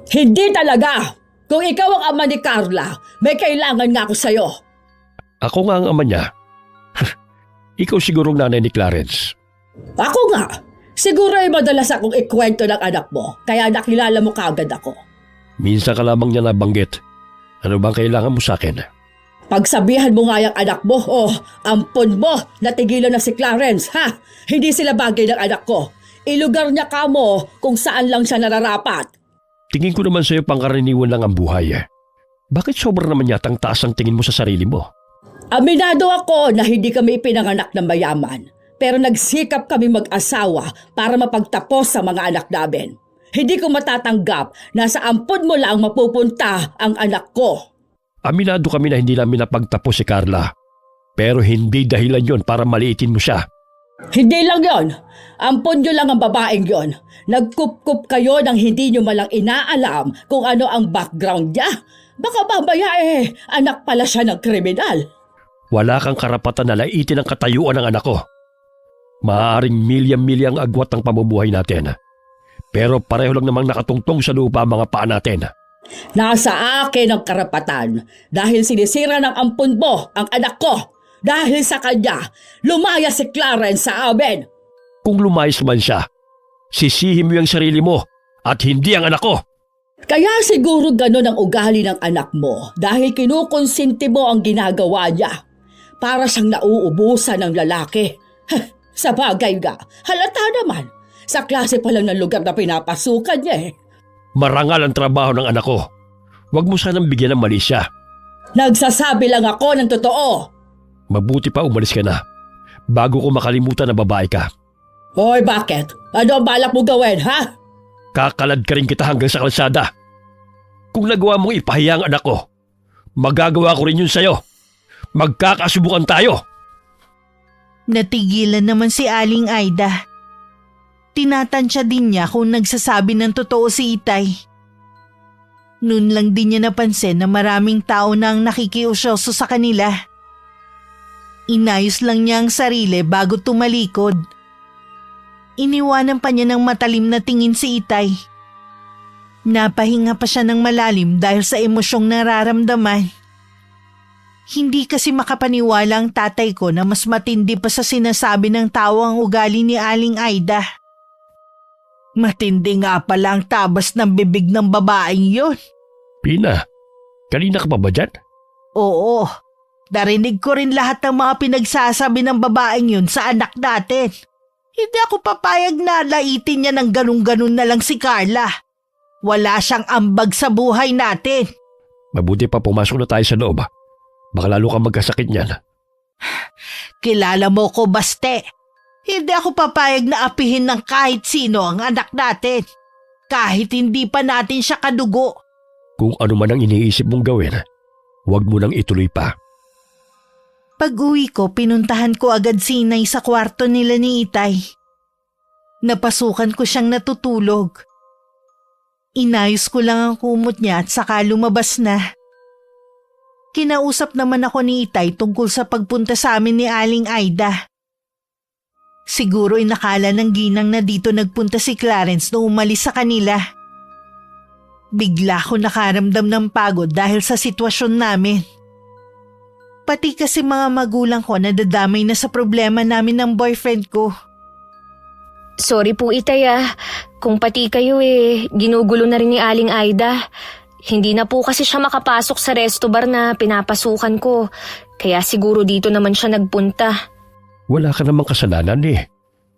Speaker 1: Hindi talaga! Kung ikaw ang ama ni Carla, may kailangan nga ako sa'yo.
Speaker 5: Ako nga ang ama niya. Ikaw sigurong nanay ni Clarence.
Speaker 1: Ako nga. Siguro ay madalas akong ikwento ng anak mo, kaya nakilala mo kagad ako.
Speaker 5: Minsan ka lamang niya nabanggit. Ano bang kailangan mo sa akin?
Speaker 1: Pagsabihan mo nga yung anak mo, ampon mo, natigilan na si Clarence, ha? Hindi sila bagay ng anak ko. Ilugar niya ka mo kung saan lang siya nararapat.
Speaker 5: Tingin ko naman sa'yo pangkaraniwan lang ang buhay. Bakit sobra naman yatang taas ang tingin mo sa sarili mo?
Speaker 1: Aminado ako na hindi kami ipinanganak ng mayaman. Pero nagsikap kami mag-asawa para mapagtapos sa mga anak namin. Hindi ko matatanggap na sa ampon mo lang mapupunta ang anak ko.
Speaker 5: Aminado kami na hindi namin napagtapos si Carla. Pero hindi dahilan yon para maliitin mo siya.
Speaker 1: Hindi lang yon. Ampon nyo lang ang babaeng yon. Nagkup-kup kayo nang hindi nyo malang inaalam kung ano ang background niya. Baka mamaya anak pala siya ng kriminal.
Speaker 5: Wala kang karapatan na laitin ang katayuan ng anak ko. Maaaring milyang-milyang agwat ang pamumuhay natin. Pero pareho lang namang nakatungtong sa lupa ang mga paa natin.
Speaker 1: Nasa akin ang karapatan dahil sinisira ng ampon mo ang anak ko. Dahil sa kanya, lumaya si Clarence sa amin.
Speaker 5: Kung lumayas man siya, sisihin mo yung sarili mo at hindi ang anak ko.
Speaker 1: Kaya siguro gano'n ang ugali ng anak mo dahil kinukonsinti mo ang ginagawa niya. Para siyang nauubusan ng lalaki. Sa bagay nga, halata naman. Sa klase pa lang ng lugar na pinapasukan niya
Speaker 5: Marangal ang trabaho ng anak ko. Huwag mo sanang bigyan ng mali siya.
Speaker 1: Nagsasabi lang ako ng totoo.
Speaker 5: Mabuti pa umalis ka na bago ko makalimutan na babae ka.
Speaker 1: Hoy, bakit? Ano ang balak mo gawin, ha?
Speaker 5: Kakalad ka rin kita hanggang sa kalsada. Kung nagawa mong ipahiya ang anak ko, magagawa ko rin yun sa'yo. Magkakasubukan tayo.
Speaker 3: Natigilan naman si Aling Aida. Tinatansya din niya kung nagsasabi ng totoo si Itay. Noon lang din niya napansin na maraming tao na ang nakikiusyoso sa kanila. Inayos lang niya ang sarili bago tumalikod. Iniwanan pa niya ng matalim na tingin si Itay. Napahinga pa siya ng malalim dahil sa emosyong nararamdaman. Hindi kasi makapaniwala ang tatay ko na mas matindi pa sa sinasabi ng tao ang ugali ni Aling Aida. Matindi nga pala ang tabas ng bibig ng babaeng yun.
Speaker 5: Pina, kanina ka pa ba dyan?
Speaker 3: Oo, narinig ko rin lahat ng mga pinagsasabi ng babaeng yun sa anak natin. Hindi ako papayag na laitin niya ng ganun-ganun na lang si Carla. Wala siyang ambag sa buhay natin.
Speaker 5: Mabuti pa pumasok na tayo sa loob. Baka lalo kang magkasakit niyan.
Speaker 3: Kilala mo ko, Baste. Hindi ako papayag na apihin ng kahit sino ang anak natin. Kahit hindi pa natin siya kadugo.
Speaker 5: Kung ano man ang iniisip mong gawin, huwag mo nang ituloy pa.
Speaker 3: Pag-uwi ko, pinuntahan ko agad si Inay sa kwarto nila ni Itay. Napasukan ko siyang natutulog. Inayos ko lang ang kumot niya at saka lumabas na. Kinausap naman ako ni Itay tungkol sa pagpunta sa amin ni Aling Aida. Siguro inakala ng ginang na dito nagpunta si Clarence nung umalis sa kanila. Bigla ko nakaramdam ng pagod dahil sa sitwasyon namin. Pati kasi mga magulang ko nadadamay na sa problema namin ng boyfriend ko.
Speaker 4: Sorry po, Itay Kung pati kayo ginugulo na rin ni Aling Aida. Hindi na po kasi siya makapasok sa resto bar na pinapasukan ko. Kaya siguro dito naman siya nagpunta.
Speaker 5: Wala ka namang kasalanan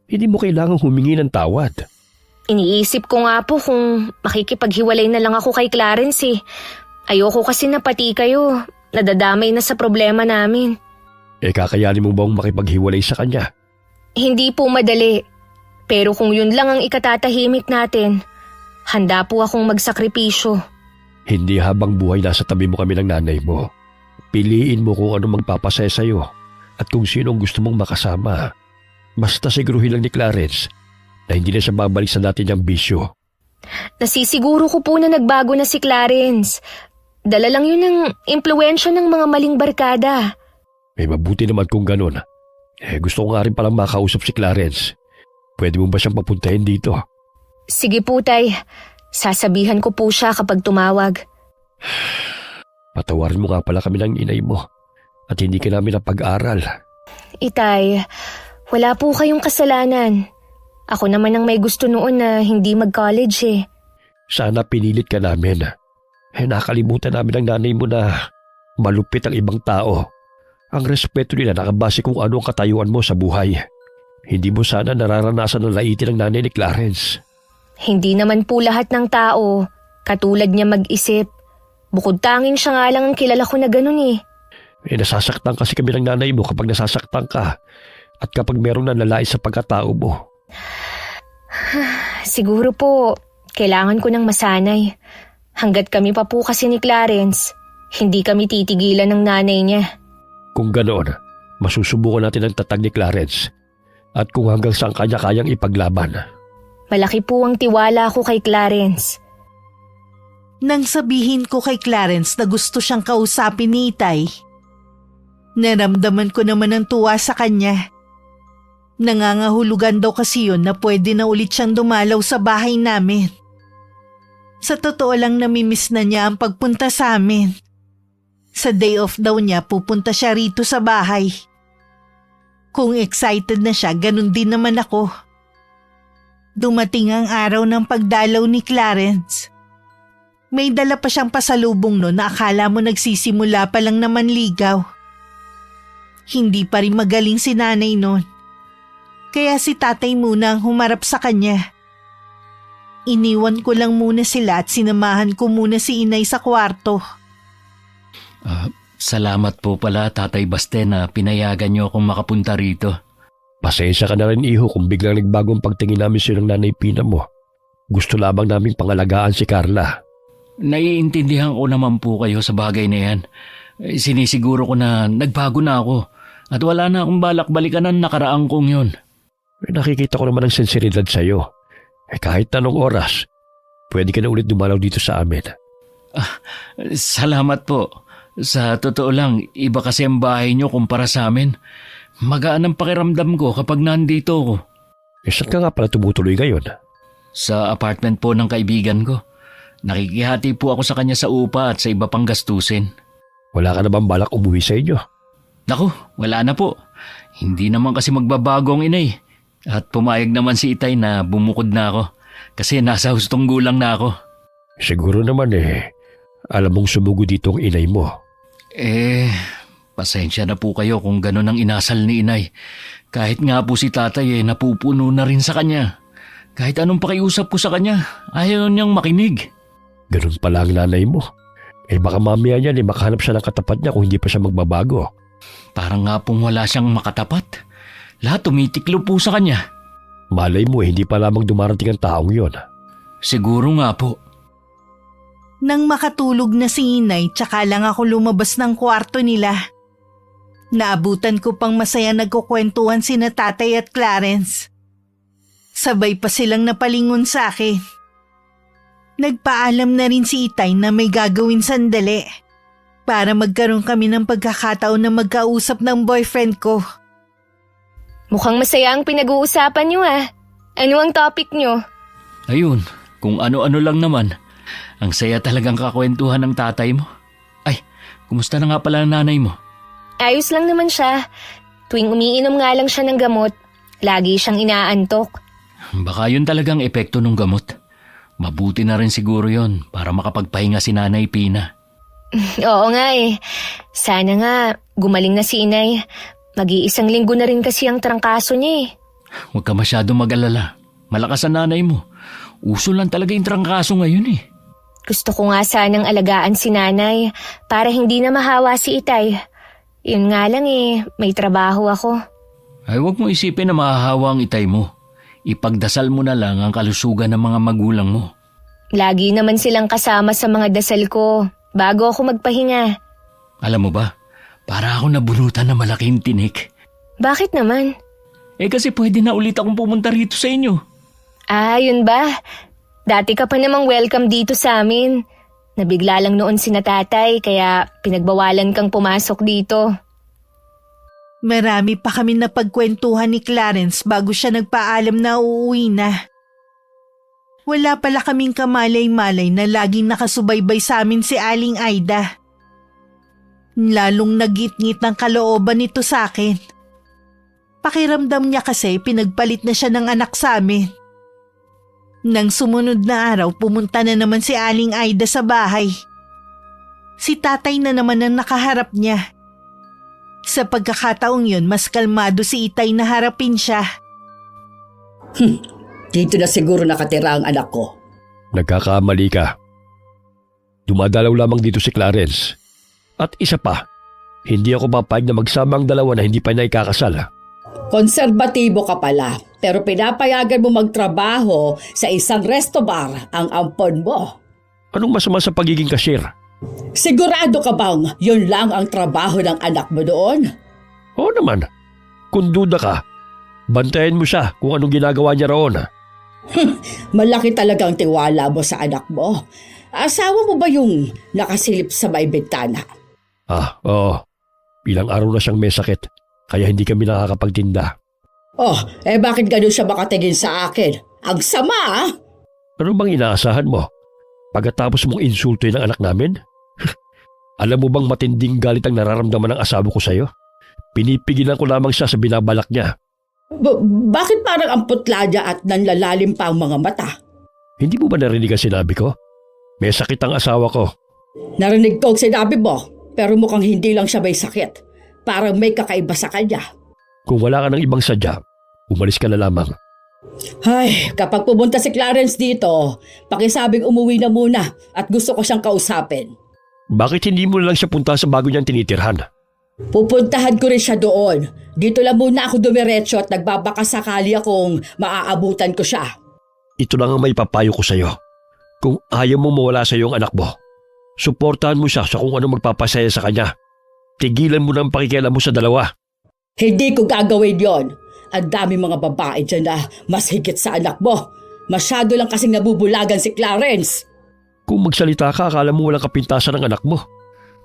Speaker 5: Hindi mo kailangang humingi ng tawad.
Speaker 4: Iniisip ko nga po kung makikipaghiwalay na lang ako kay Clarence Ayoko kasi na pati kayo nadadamay na sa problema namin.
Speaker 5: Kakayanin mo bang makipaghiwalay sa kanya?
Speaker 4: Hindi po madali. Pero kung yun lang ang ikatatahimik natin, handa po akong magsakripisyo.
Speaker 5: Hindi habang buhay nasa tabi mo kami ng nanay mo. Piliin mo kung ano magpapasaya sa'yo at kung sino ang gusto mong makasama. Basta siguruhin lang ni Clarence na hindi na siya babalik sa dati niyang bisyo.
Speaker 4: Nasisiguro ko po na nagbago na si Clarence. Dala lang yun ng impluwensya ng mga maling barkada.
Speaker 5: Mabuti naman kung ganun. Gusto ko nga rin palang makausap si Clarence. Pwede mo ba siyang papuntahin dito?
Speaker 4: Sige po, Tay. Sasabihan ko po siya kapag tumawag.
Speaker 5: Patawarin mo nga pala kami ng inay mo at hindi ka namin napag-aral.
Speaker 4: Itay, wala po kayong kasalanan. Ako naman ang may gusto noon na hindi mag-college
Speaker 5: Sana pinilit ka namin. Nakalimutan namin ang nanay mo na malupit ang ibang tao. Ang respeto nila nakabase kung ano ang katayuan mo sa buhay. Hindi mo sana nararanasan ng laitin ng nanay ni Clarence.
Speaker 4: Hindi naman po lahat ng tao katulad niya mag-isip. Bukod tanging siya nga lang ang kilala ko na ganun
Speaker 5: Nasasaktan kasi kami ng nanay mo kapag nasasaktan ka. at kapag meron na nalais sa pagkatao mo.
Speaker 4: Siguro po, kailangan ko ng masanay. Hanggat kami pa po kasi ni Clarence, hindi kami titigilan ng nanay niya.
Speaker 5: Kung ganoon, masusubukan natin ang tatag ni Clarence at kung hanggang saan kanya kayang ipaglaban.
Speaker 4: Malaki po ang tiwala ko kay Clarence.
Speaker 3: Nang sabihin ko kay Clarence na gusto siyang kausapin ni Itay, naramdaman ko naman ang tuwa sa kanya. Nangangahulugan daw kasi yun na pwede na ulit siyang dumalaw sa bahay namin. Sa totoo lang namimiss na niya ang pagpunta sa amin. Sa day off daw niya pupunta siya rito sa bahay. Kung excited na siya, ganun din naman ako. Dumating ang araw ng pagdalaw ni Clarence. May dala pa siyang pasalubong no na akala mo nagsisimula pa lang naman ligaw. Hindi pa rin magaling si nanay noon. Kaya si tatay muna ang humarap sa kanya. Iniwan ko lang muna sila at sinamahan ko muna si inay sa kwarto.
Speaker 2: Salamat po pala, Tatay Baste, na pinayagan niyo akong makapunta rito.
Speaker 5: Pasensya ka na rin, iho, kung biglang nagbagong pagtingin namin silang nanay Pina mo. Gusto lamang naming pangalagaan si Carla.
Speaker 2: Naiintindihan ko naman po kayo sa bagay na yan. Sinisiguro ko na nagbago na ako at wala na akong balak balikan ang nakaraang kong yun.
Speaker 5: Nakikita ko naman ang sensibilidad sa'yo. Kahit anong oras, pwede ka na ulit dumalaw dito sa amin.
Speaker 2: Salamat po. Sa totoo lang, iba kasi ang bahay niyo kumpara sa amin. Magaan ang pakiramdam ko kapag nandito ako.
Speaker 5: Saan ka nga pala tumutuloy ngayon?
Speaker 2: Sa apartment po ng kaibigan ko. Nakikihati po ako sa kanya sa upa at sa iba pang gastusin.
Speaker 5: Wala ka na bang balak umuwi sa inyo?
Speaker 2: Naku, wala na po. Hindi naman kasi magbabago ang inay. At pumayag naman si Itay na bumukod na ako. Kasi nasa hustong gulang na ako.
Speaker 5: Siguro naman alam mong sumugo dito ang inay mo.
Speaker 2: Pasensya na po kayo kung gano'n ang inasal ni inay. Kahit nga po si tatay napupuno na rin sa kanya. Kahit anong pakiusap ko sa kanya, ayaw niyang makinig.
Speaker 5: Ganun pala ang nanay mo. Baka mamaya niyan makahanap siya ng katapat niya kung hindi pa siya magbabago.
Speaker 2: Parang nga pong wala siyang makatapat. Lahat tumitiklo po sa kanya.
Speaker 5: Malay mo hindi pa lamang dumarating ang taong yon.
Speaker 2: Siguro nga po.
Speaker 3: Nang makatulog na si inay, tsaka lang ako lumabas ng kwarto nila. Naabutan ko pang masaya nagkukwentuhan sina tatay at Clarence. Sabay pa silang napalingon sa akin. Nagpaalam na rin si Itay na may gagawin sandali para magkaroon kami ng pagkakataon na magkausap ng boyfriend ko.
Speaker 4: Mukhang masaya ang pinag-uusapan niyo Ano ang topic niyo?
Speaker 2: Ayun, kung ano-ano lang naman. Ang saya talagang kakwentuhan ng tatay mo. Ay, kumusta na nga pala ang nanay mo?
Speaker 4: Ayos lang naman siya. Tuwing umiinom nga lang siya ng gamot, lagi siyang inaantok.
Speaker 2: Baka yun talagang epekto ng gamot. Mabuti na rin siguro yon para makapagpahinga si Nanay Pina.
Speaker 4: Oo nga Sana nga gumaling na si inay. Mag-iisang linggo na rin kasi ang trangkaso niya
Speaker 2: Huwag ka masyado mag-alala. Malakas ang nanay mo. Uso lang talaga yung trangkaso ngayon
Speaker 4: Gusto ko nga sanang alagaan si nanay para hindi na mahawa si Itay. Yun nga lang may trabaho ako.
Speaker 2: Ay huwag mo isipin na mahahawa ang Itay mo. Ipagdasal mo na lang ang kalusugan ng mga magulang mo.
Speaker 4: Lagi naman silang kasama sa mga dasal ko bago ako magpahinga.
Speaker 2: Alam mo ba, para ako nabunutan ng malaking tinik.
Speaker 4: Bakit naman?
Speaker 2: Kasi pwede na ulit akong pumunta rito sa inyo.
Speaker 4: Yun ba? Dati ka pa namang welcome dito sa amin. Nabigla lang noon si natatay kaya pinagbawalan kang pumasok dito.
Speaker 3: Marami pa kami napagkwentuhan ni Clarence bago siya nagpaalam na uuwi na. Wala pala kaming kamalay-malay na laging nakasubaybay sa amin si Aling Aida. Lalong nagit-ngit ng kalooban nito sa akin. Pakiramdam niya kasi pinagpalit na siya ng anak sa amin. Nang sumunod na araw, pumunta na naman si Aling Aida sa bahay. Si tatay na naman ang nakaharap niya. Sa pagkakataong yun, mas kalmado si Itay na harapin siya.
Speaker 1: Dito na siguro nakatira ang anak ko.
Speaker 5: Nagkakamali ka. Dumadalaw lamang dito si Clarence. At isa pa, hindi ako papayag na magsama ang dalawa na hindi pa naikakasal.
Speaker 1: Konserbatibo ka pala, pero pinapayagan mo magtrabaho sa isang resto bar ang ampon mo.
Speaker 5: Anong masama sa pagiging cashier?
Speaker 1: Sigurado ka bang yun lang ang trabaho ng anak mo doon?
Speaker 5: Oo naman. Kung duda ka, bantayan mo siya kung anong ginagawa niya roon.
Speaker 1: Malaki talagang tiwala mo sa anak mo. Asawa mo ba yung nakasilip sa may bintana?
Speaker 5: Oo. Ilang araw na siyang may sakit, kaya hindi kami nakakapagtinda.
Speaker 1: Bakit ganun siya makatingin sa akin? Ang sama, ah!
Speaker 5: Ano bang inaasahan mo? Pagkatapos mong insultuin ang anak namin? Alam mo bang matinding galit ang nararamdaman ng asawa ko sa'yo? Pinipigilan ko lamang siya sa binabalak niya.
Speaker 1: Bakit parang ang putla niya at nanlalalim pa ang mga mata?
Speaker 5: Hindi mo ba narinig ang sinabi ko? May sakit ang asawa ko.
Speaker 1: Narinig ko ang sinabi mo, pero mukhang hindi lang siya may sakit. Parang may kakaiba sa kanya.
Speaker 5: Kung wala ka ng ibang sadya, umalis ka na lamang.
Speaker 1: Ay, kapag pumunta si Clarence dito, pakisabing umuwi na muna at gusto ko siyang kausapin.
Speaker 5: Bakit hindi mo lang siya punta sa bago niyang tinitirhan?
Speaker 1: Pupuntahan ko rin siya doon. Dito lang muna ako dumiretso at nagbabakasakali akong maaabutan ko siya.
Speaker 5: Ito lang ang may papayo ko sa'yo. Kung ayaw mo mawala sa iyong anak mo, suportahan mo siya sa kung ano magpapasaya sa kanya. Tigilan mo ng pakikialam mo sa dalawa.
Speaker 1: Hindi ko gagawin yon. Ang dami mga babae dyan na mas higit sa anak mo. Masyado lang kasing nabubulagan si Clarence.
Speaker 5: Kung magsalita ka, akala mo walang kapintasan ng anak mo.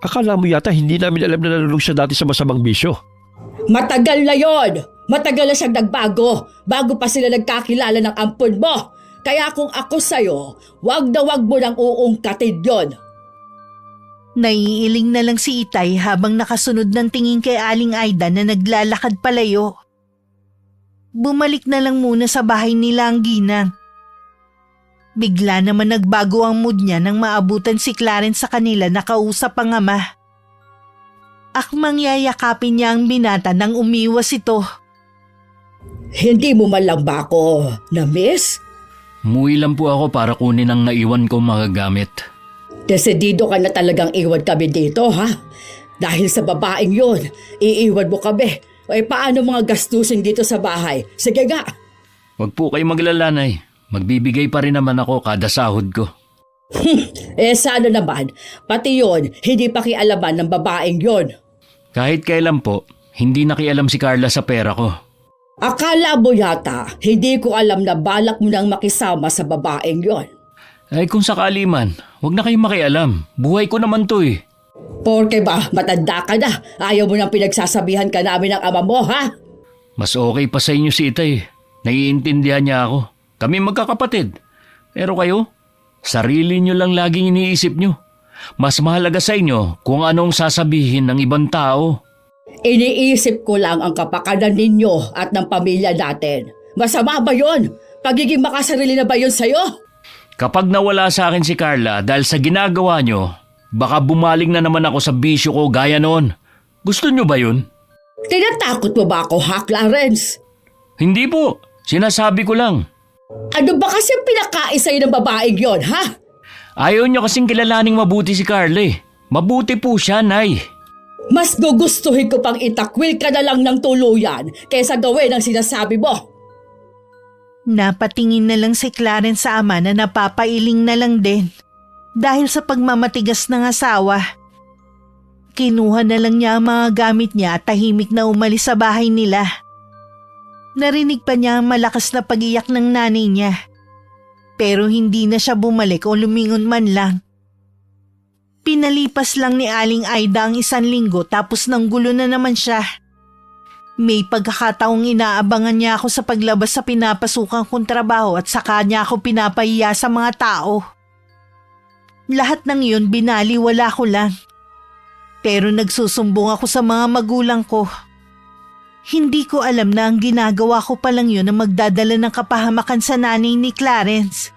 Speaker 5: Akala mo yata hindi namin alam na nalulung siya dati sa masamang bisyo.
Speaker 1: Matagal na yon. Matagal na siyang nagbago. Bago pa sila nagkakilala ng ampon mo. Kaya kung ako sa'yo, wag na wag mo nang uungkatin yon.
Speaker 3: Naiiling na lang si Itay habang nakasunod ng tingin kay Aling Aida na naglalakad palayo. Bumalik na lang muna sa bahay nila ang ginang. Bigla naman nagbago ang mood niya nang maabutan si Clarence sa kanila na kausap ang ama. Akmang yayakapin niya ang binata nang umiwas ito.
Speaker 1: Hindi mo man lang ba ako na-miss?
Speaker 2: Umuwi lang po ako para kunin ang naiwan kong magagamit.
Speaker 1: Desidido ka na talagang iwan kami dito, ha? Dahil sa babaeng yon, iiwan mo kami. Paano mga gastusin dito sa bahay? Sige nga.
Speaker 2: Huwag po kayo maglalanay. Magbibigay pa rin naman ako kada sahod ko.
Speaker 1: Sana naman. Pati yon, hindi pakialaman ng babaeng yon.
Speaker 2: Kahit kailan po, hindi nakialam si Carla sa pera ko.
Speaker 1: Akala mo yata, hindi ko alam na balak mo nang makisama sa babaeng yon.
Speaker 2: Ay kung sakali man, huwag na kayong makialam. Buhay ko naman to eh.
Speaker 1: Porke ba, matanda ka na. Ayaw mo nang pinagsasabihan ka namin ng ama mo, ha?
Speaker 2: Mas okay pa sa inyo si Itay. Naiintindihan niya ako. Kami magkakapatid. Pero kayo, sarili nyo lang laging iniisip nyo. Mas mahalaga sa inyo kung anong sasabihin ng ibang tao.
Speaker 1: Iniisip ko lang ang kapakanan ninyo at ng pamilya natin. Masama ba yun? Pagiging makasarili na ba yun sa'yo?
Speaker 2: Kapag nawala sa akin si Carla dahil sa ginagawa nyo, baka bumaling na naman ako sa bisyo ko gaya noon. Gusto nyo ba yun?
Speaker 1: Tinatakot mo ba ako, ha, Clarence?
Speaker 2: Hindi po. Sinasabi ko lang.
Speaker 1: Ano ba kasi pinakais sa'yo ng babaeng yon, ha?
Speaker 2: Ayaw nyo kasing kilalaning mabuti si Carla eh. Mabuti po siya, Nay.
Speaker 1: Mas gugustuhin ko pang itakwil ka na lang ng tuluyan kaysa gawin ang sinasabi mo.
Speaker 3: Napatingin na lang si Clarence sa ama na napapailing na lang din. Dahil sa pagmamatigas ng asawa, kinuha na lang niya ang mga gamit niya at tahimik na umalis sa bahay nila. Narinig pa niya ang malakas na pag-iyak ng nanay niya. Pero hindi na siya bumalik o lumingon man lang. Pinalipas lang ni Aling Aida ang 1 linggo tapos nanggulo na naman siya. May pagkakataong inaabangan niya ako sa paglabas sa pinapasukang kong trabaho at saka niya ako pinapahiya sa mga tao. Lahat ng yun binaliwala ko lang. Pero nagsusumbong ako sa mga magulang ko. Hindi ko alam na ang ginagawa ko palang yun ang magdadala ng kapahamakan sa nanay ni Clarence.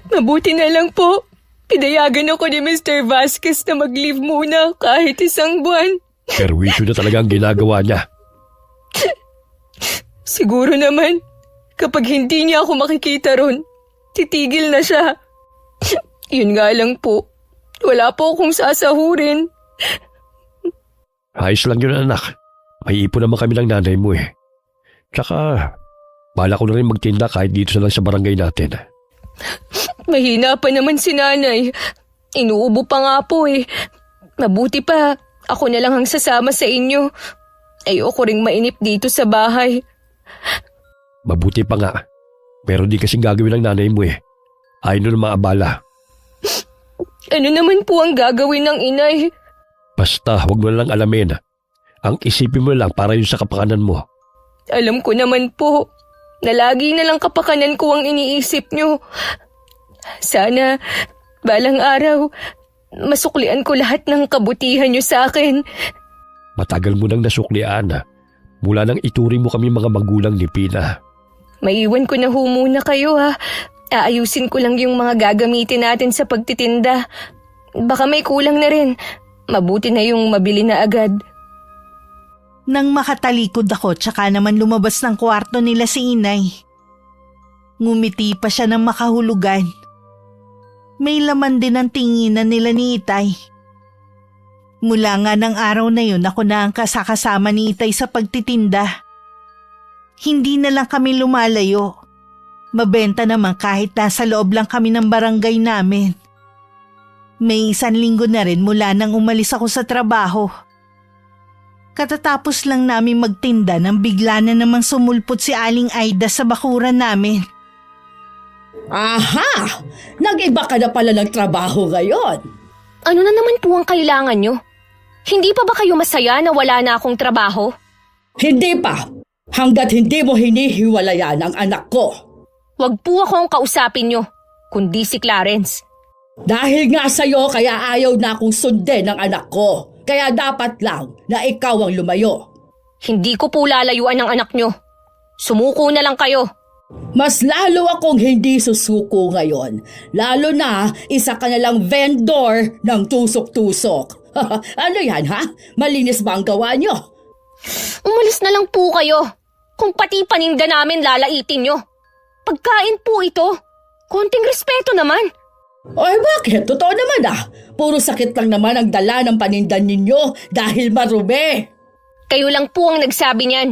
Speaker 7: Mabuti na lang po. Pinayagan ako ni Mr. Vasquez na mag-leave muna kahit 1 buwan.
Speaker 5: Perwisyo na talaga ang ginagawa niya.
Speaker 7: Siguro naman, kapag hindi niya ako makikita ron, titigil na siya. Yun nga lang po, wala po akong sasahurin.
Speaker 5: Ayos lang yun anak. May ipon naman kami ng nanay mo eh. Tsaka, bala ko na rin magtinda kahit dito na lang sa barangay natin.
Speaker 7: Mahina pa naman si nanay. Inuubo pa nga po eh. Mabuti pa, ako na lang ang sasama sa inyo. Ayoko ring mainip dito sa bahay.
Speaker 5: Mabuti pa nga. Pero di kasing gagawin ng nanay mo eh. Ayaw na maabala.
Speaker 7: Ano naman po ang gagawin ng inay?
Speaker 5: Basta, huwag mo lang alamin. Ang isipin mo lang para yun sa kapakanan mo.
Speaker 7: Alam ko naman po na lagi na lang kapakanan ko ang iniisip nyo. Sana, balang araw, masuklian ko lahat ng kabutihan nyo sa akin.
Speaker 5: Matagal mo nang nasuklian. Mula nang ituring mo kami mga magulang ni Pina.
Speaker 7: Maiwan ko na ho muna kayo ha. Aayusin ko lang yung mga gagamitin natin sa pagtitinda. Baka may kulang na rin. Mabuti na yung mabili na agad.
Speaker 3: Nang makatalikod ako tsaka naman lumabas ng kwarto nila si inay. Ngumiti pa siya ng makahulugan. May laman din ang tinginan nila ni Itay. Mula nga ng araw na yun ako na ang kasakasama ni Itay sa pagtitinda. Hindi na lang kami lumalayo. Mabenta naman kahit nasa loob lang kami ng barangay namin. May 1 linggo na rin mula nang umalis ako sa trabaho. Katatapos lang namin magtinda nang bigla na namang sumulpot si Aling Aida sa bakuran namin.
Speaker 1: Aha! Nag-iba ka na pala ng trabaho ngayon.
Speaker 4: Ano na naman po ang kailangan nyo? Hindi pa ba kayo masaya na wala na akong trabaho?
Speaker 1: Hindi pa. Hanggat hindi mo hinihiwalayan ang anak ko.
Speaker 4: Wag po akong kausapin nyo, kundi si Clarence.
Speaker 1: Dahil nga sa'yo kaya ayaw na akong sundin ng anak ko. Kaya dapat lang na ikaw ang lumayo.
Speaker 4: Hindi ko po lalayuan ng anak nyo. Sumuko na lang kayo.
Speaker 1: Mas lalo akong hindi susuko ngayon. Lalo na isa ka na lang vendor ng tusok-tusok. Ano yan ha? Malinis ba ang gawa nyo?
Speaker 4: Umalis na lang po kayo. Kung pati paninda namin lalaitin nyo. Pagkain po ito. Konting respeto naman.
Speaker 1: Ay bakit? Totoo naman ah. Puro sakit lang naman ang dala ng panindan ninyo dahil marumi.
Speaker 4: Kayo lang po ang nagsabi niyan.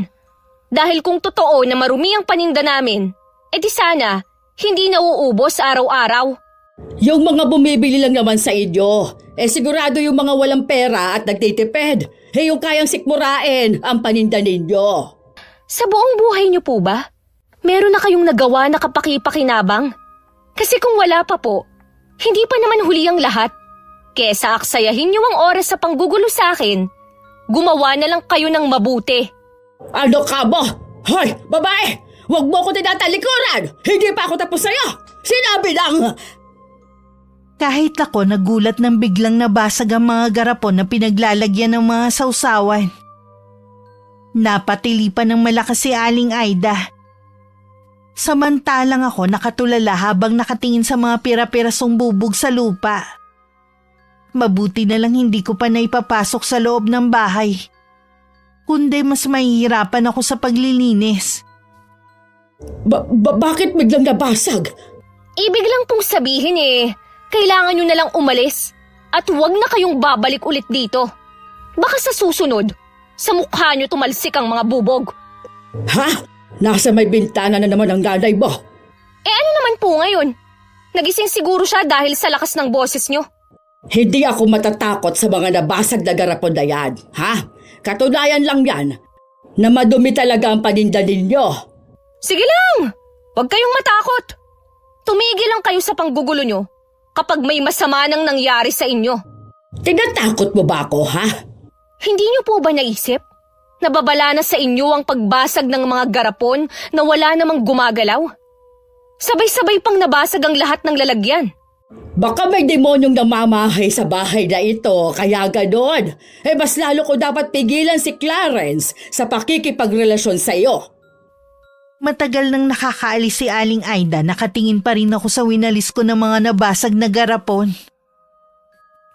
Speaker 4: Dahil kung totoo na marumi ang paninda namin, edi sana hindi nauubos araw-araw.
Speaker 1: Yung mga bumibili lang naman sa inyo, sigurado yung mga walang pera at nagtitipid. Yung kayang sikmurain ang paninda ninyo.
Speaker 4: Sa buong buhay niyo po ba? Meron na kayong nagawa na kapaki-pakinabang? Kasi kung wala pa po, hindi pa naman huli ang lahat. Kesa aksayahin niyo ang oras sa panggugulo sa akin, gumawa na lang kayo ng mabuti.
Speaker 1: Ano ka mo? Hoy, babae! Huwag mo ko tinatalikuran! Hindi pa ako tapos sa'yo! Sinabi lang!
Speaker 3: Kahit ako nagulat nang biglang nabasag ang mga garapon na pinaglalagyan ng mga sausawan. Napatili pa ng malakas si Aling Aida. Samantalang ako nakatulala habang nakatingin sa mga pira-pirasong bubog sa lupa. Mabuti na lang hindi ko pa naipapasok sa loob ng bahay. Kundi mas mahihirapan ako sa paglilinis.
Speaker 1: Bakit biglang nabasag?
Speaker 4: Ibig lang pong sabihin kailangan nyo na lang umalis at huwag na kayong babalik ulit dito. Baka sa susunod, sa mukha nyo tumalsik ang mga bubog.
Speaker 1: Ha? Nasa may bintana na naman ang nanay mo.
Speaker 4: Ano naman po ngayon? Nagising siguro siya dahil sa lakas ng boses nyo.
Speaker 1: Hindi ako matatakot sa mga nabasag na garapon na yan, ha? Katunayan lang yan na madumi talaga ang paninda ninyo.
Speaker 4: Sige lang! Huwag kayong matakot. Tumigil lang kayo sa panggugulo nyo kapag may masama nang nangyari sa inyo.
Speaker 1: Tinatakot mo ba ako, ha?
Speaker 4: Hindi nyo po ba naisip? Nababala na sa inyo ang pagbasag ng mga garapon na wala namang gumagalaw? Sabay-sabay pang nabasag ang lahat ng lalagyan.
Speaker 1: Baka may demonyong namamahay sa bahay na ito, kaya ganon. Mas lalo ko dapat pigilan si Clarence sa pakikipagrelasyon sa iyo.
Speaker 3: Matagal nang nakakaalis si Aling Aida, nakatingin pa rin ako sa winalis ko ng mga nabasag na garapon.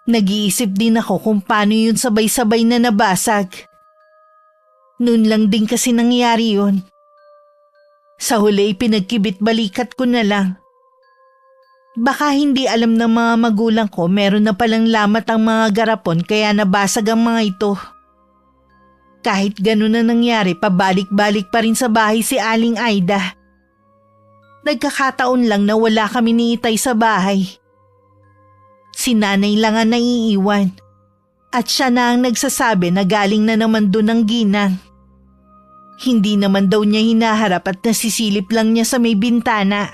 Speaker 3: Nag-iisip din ako kung paano yun sabay-sabay na nabasag. Noon lang din kasi nangyari yun. Sa huli pinagkibit balikat ko na lang. Baka hindi alam ng mga magulang ko meron na palang lamat ang mga garapon kaya nabasag ang mga ito. Kahit ganun na nangyari, pabalik-balik pa rin sa bahay si Aling Aida. Nagkakataon lang na wala kami ni Itay sa bahay. Si nanay lang ang naiiwan. At siya na ang nagsasabi na galing na naman doon ang ginang. Hindi naman daw niya hinaharap at nasisilip lang niya sa may bintana.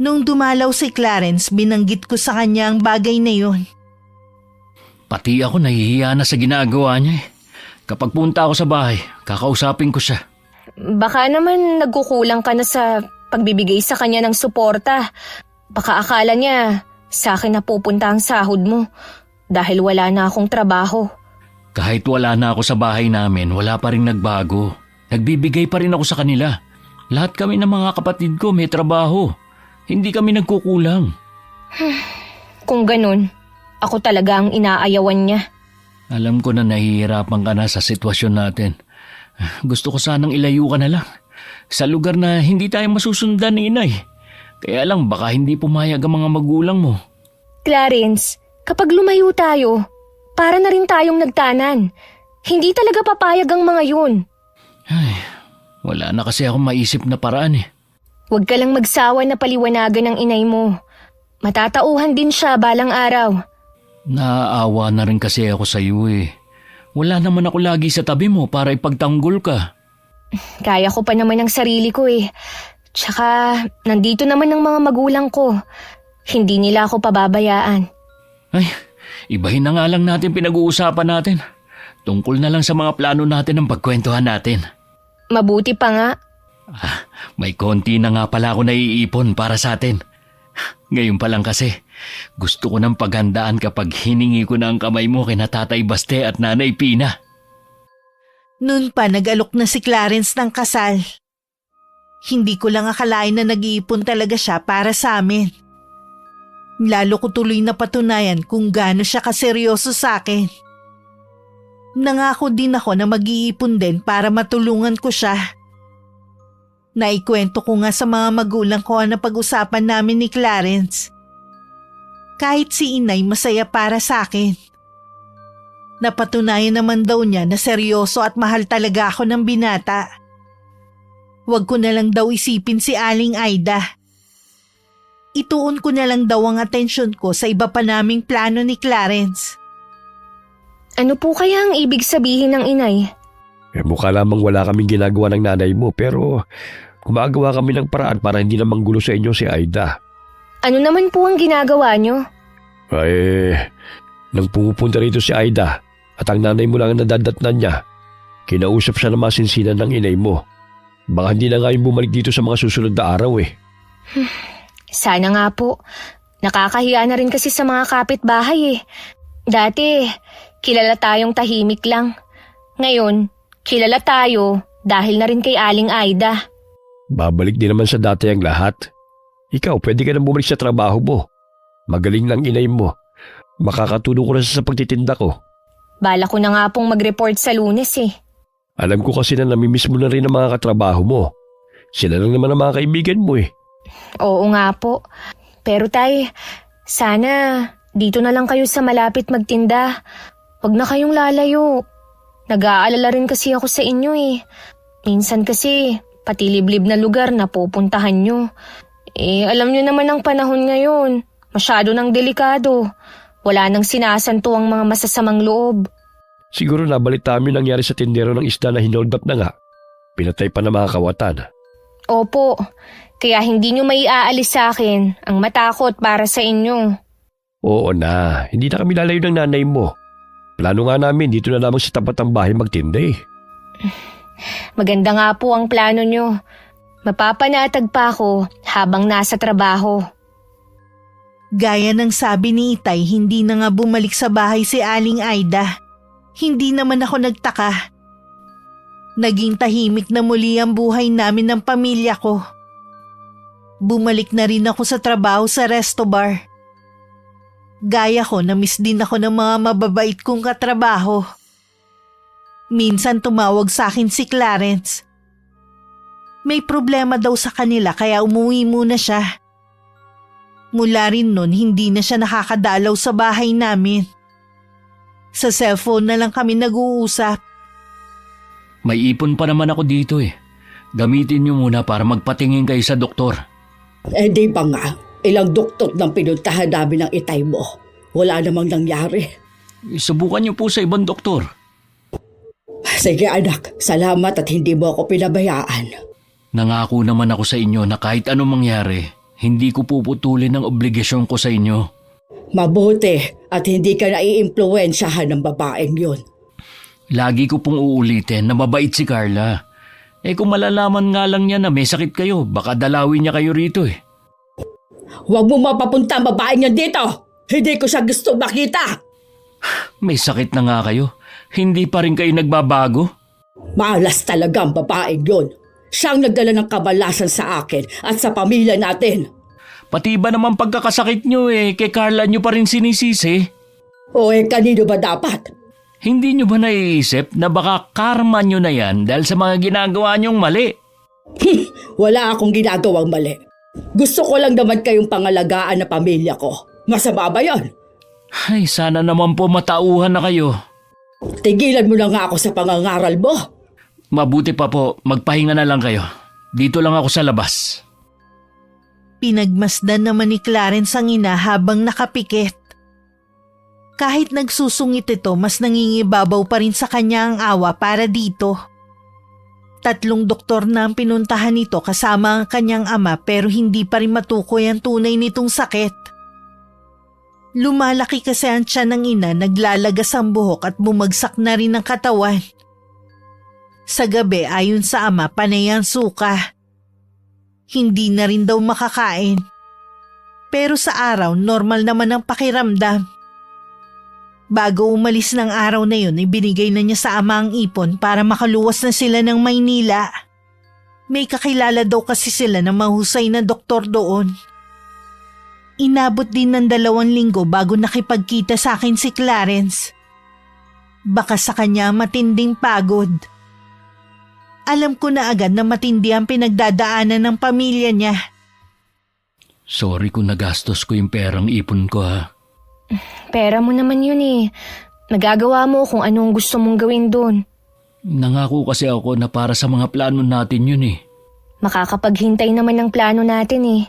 Speaker 3: Nung dumalaw si Clarence, binanggit ko sa kanya ang bagay na yun.
Speaker 2: Pati ako nahihiya na sa ginagawa niya eh. Kapag punta ako sa bahay, kakausapin ko siya.
Speaker 7: Baka naman nagkukulang ka na sa pagbibigay sa kanya ng suporta. Baka akala niya sa akin na pupunta ang sahod mo dahil wala na akong trabaho.
Speaker 2: Kahit wala na ako sa bahay namin, wala pa rin nagbago. Nagbibigay pa rin ako sa kanila. Lahat kami ng mga kapatid ko may trabaho. Hindi kami nagkukulang.
Speaker 7: Kung ganun, ako talaga ang inaayawan niya.
Speaker 2: Alam ko na nahihirapan ka na sa sitwasyon natin. Gusto ko sanang ilayo ka na lang. Sa lugar na hindi tayo masusundan ni inay. Kaya lang baka hindi pumayag ang mga magulang mo.
Speaker 7: Clarence, kapag lumayo tayo, para na rin tayong nagtanan. Hindi talaga papayag ang mga yun.
Speaker 2: Ay, wala na kasi akong maisip na paraan eh.
Speaker 7: Huwag ka lang magsawa na paliwanagan ng inay mo. Matatauhan din siya balang araw.
Speaker 2: Naaawa na rin kasi ako sa iyo eh. Wala naman ako lagi sa tabi mo para ipagtanggol ka.
Speaker 7: Kaya ko pa naman ang sarili ko eh. Tsaka, nandito naman ang mga magulang ko. Hindi nila ako pababayaan.
Speaker 2: Ay, ibahin na nga lang natin pinag-uusapan natin. Tungkol na lang sa mga plano natin ang pagkwentuhan natin.
Speaker 7: Mabuti pa nga.
Speaker 2: May konti na nga pala ako naiipon para sa atin. Ngayon pa lang kasi, gusto ko ng paghandaan kapag hiningi ko na ang kamay mo kina Tatay Baste at Nanay Pina.
Speaker 3: Noon pa nag-alok na si Clarence ng kasal. Hindi ko lang akalain na nag-iipon talaga siya para sa amin. Lalo ko tuloy na patunayan kung gaano siya kaseryoso sa akin. Nangako din ako na mag-iipon din para matulungan ko siya. Naikwento ko nga sa mga magulang ko na pag-usapan namin ni Clarence. Kahit si inay masaya para sa akin. Napatunayan naman daw niya na seryoso at mahal talaga ako ng binata. Huwag ko na lang daw isipin si Aling Aida. Ituon ko na lang daw ang atensyon ko sa iba pa naming plano ni Clarence.
Speaker 7: Ano po kaya ang ibig sabihin ng inay?
Speaker 5: Mukha lamang wala kaming ginagawa ng nanay mo pero gumagawa kami ng paraan para hindi na manggulo sa inyo si Aida.
Speaker 7: Ano naman po ang ginagawa niyo?
Speaker 5: Ay, nang pumupunta rito si Aida at ang nanay mo lang ang nadadatnan niya, kinausap siya na masinsinan ng inay mo. Baka hindi na nga yung bumalik dito sa mga susunod na araw eh.
Speaker 7: Sana nga po. Nakakahiya na rin kasi sa mga kapitbahay eh. Dati, kilala tayong tahimik lang. Ngayon, kilala tayo dahil na rin kay Aling Aida.
Speaker 5: Babalik din naman sa dati ang lahat. Ikaw, pwede ka nang bumalik sa trabaho mo. Magaling ng inay mo. Makakatulong ko na sa pagtitinda ko.
Speaker 7: Bala ko na nga pong mag-report sa Lunes eh.
Speaker 5: Alam ko kasi na namimiss mo na rin ang mga katrabaho mo. Sila lang naman ang mga kaibigan mo eh.
Speaker 7: Oo nga po. Pero tay, sana dito na lang kayo sa malapit magtinda. Huwag na kayong lalayo. Nag-aalala rin kasi ako sa inyo eh. Minsan kasi, pati liblib na lugar na pupuntahan nyo. Eh, alam nyo naman ang panahon ngayon. Masyado nang delikado. Wala nang sinasanto ang mga masasamang loob.
Speaker 5: Siguro nabalita namin nangyari sa tindero ng isda na hinold up na nga. Pinatay pa ng mga kawatan.
Speaker 7: Opo, kaya hindi nyo maiaalis sa akin ang matakot para sa inyo.
Speaker 5: Oo na, hindi na kami lalayo ng nanay mo. Plano nga namin dito na lamang sa tapat ng bahay magtinda eh.
Speaker 7: Maganda nga po ang plano nyo. Mapapanatag pa ako habang nasa trabaho.
Speaker 3: Gaya ng sabi ni Itay, hindi na nga bumalik sa bahay si Aling Aida. Hindi naman ako nagtaka. Naging tahimik na muli ang buhay namin ng pamilya ko. Bumalik na rin ako sa trabaho sa resto bar. Gaya ko, na-miss din ako ng mga mababait kong katrabaho. Minsan tumawag sa akin si Clarence. May problema daw sa kanila kaya umuwi muna siya. Mula rin nun, hindi na siya nakakadalaw sa bahay namin. Sa cellphone na lang kami nag-uusap.
Speaker 2: May ipon pa naman ako dito eh. Gamitin niyo muna para magpatingin kayo sa doktor.
Speaker 1: Di ba nga, ilang doktor nang pinuntahan namin ng itay mo. Wala namang nangyari.
Speaker 2: Subukan niyo po sa ibang doktor.
Speaker 1: Sige anak, salamat at hindi mo ako pinabayaan.
Speaker 2: Nangako naman ako sa inyo na kahit anong mangyari, hindi ko puputulin ang obligasyon ko sa inyo.
Speaker 1: Mabuti at hindi ka naiimpluwensyahan ng babaeng yun.
Speaker 2: Lagi ko pong uulitin na mabait si Carla. Kung malalaman nga lang niya na may sakit kayo, baka dalawin niya kayo rito eh.
Speaker 1: Huwag mo mapapunta ang babaeng yan dito! Hindi ko siya gusto makita!
Speaker 2: May sakit na nga kayo. Hindi pa rin kayo nagbabago?
Speaker 1: Malas talaga ang babaeng yun. Siyang nagdala ng kabalasan sa akin at sa pamilya natin.
Speaker 2: Pati ba naman pagkakasakit niyo kay Carla niyo pa rin sinisisi?
Speaker 1: O kanino ba dapat?
Speaker 2: Hindi niyo ba naiisip na baka karma niyo na yan dahil sa mga ginagawa niyong mali?
Speaker 1: Wala akong ginagawang mali. Gusto ko lang naman kayong pangalagaan na pamilya ko. Masama ba yun?
Speaker 2: Ay, sana naman po matauhan na kayo.
Speaker 1: Tigilan mo na nga ako sa pangangaral mo.
Speaker 2: Mabuti pa po, magpahinga na lang kayo. Dito lang ako sa labas.
Speaker 3: Pinagmasdan naman ni Clarence ang ina habang nakapikit. Kahit nagsusungit ito, mas nangingibabaw pa rin sa kanya ang awa para dito. 3 doktor na ang pinuntahan nito kasama ang kanyang ama pero hindi pa rin matukoy ang tunay nitong sakit. Lumalaki kasi ang tiyan ng ina, naglalagas ang buhok at bumagsak na rin ang katawan. Sa gabi ayon sa ama, panay ang suka. Hindi na rin daw makakain. Pero sa araw, normal naman ang pakiramdam. Bago umalis ng araw na yun, ibinigay na niya sa ama ang ipon para makaluwas na sila ng Maynila. May kakilala daw kasi sila na mahusay na doktor doon. Inabot din ng 2 linggo bago nakipagkita sa akin si Clarence. Baka sa kanya matinding pagod. Alam ko na agad na matindi ang pinagdadaanan ng pamilya niya.
Speaker 2: Sorry kung nagastos ko yung perang ipon ko ha.
Speaker 4: Pera mo naman yun eh. Nagagawa mo kung anong gusto mong gawin doon.
Speaker 2: Nangako kasi ako na para sa mga plano natin yun eh.
Speaker 4: Makakapaghintay naman ng plano natin eh.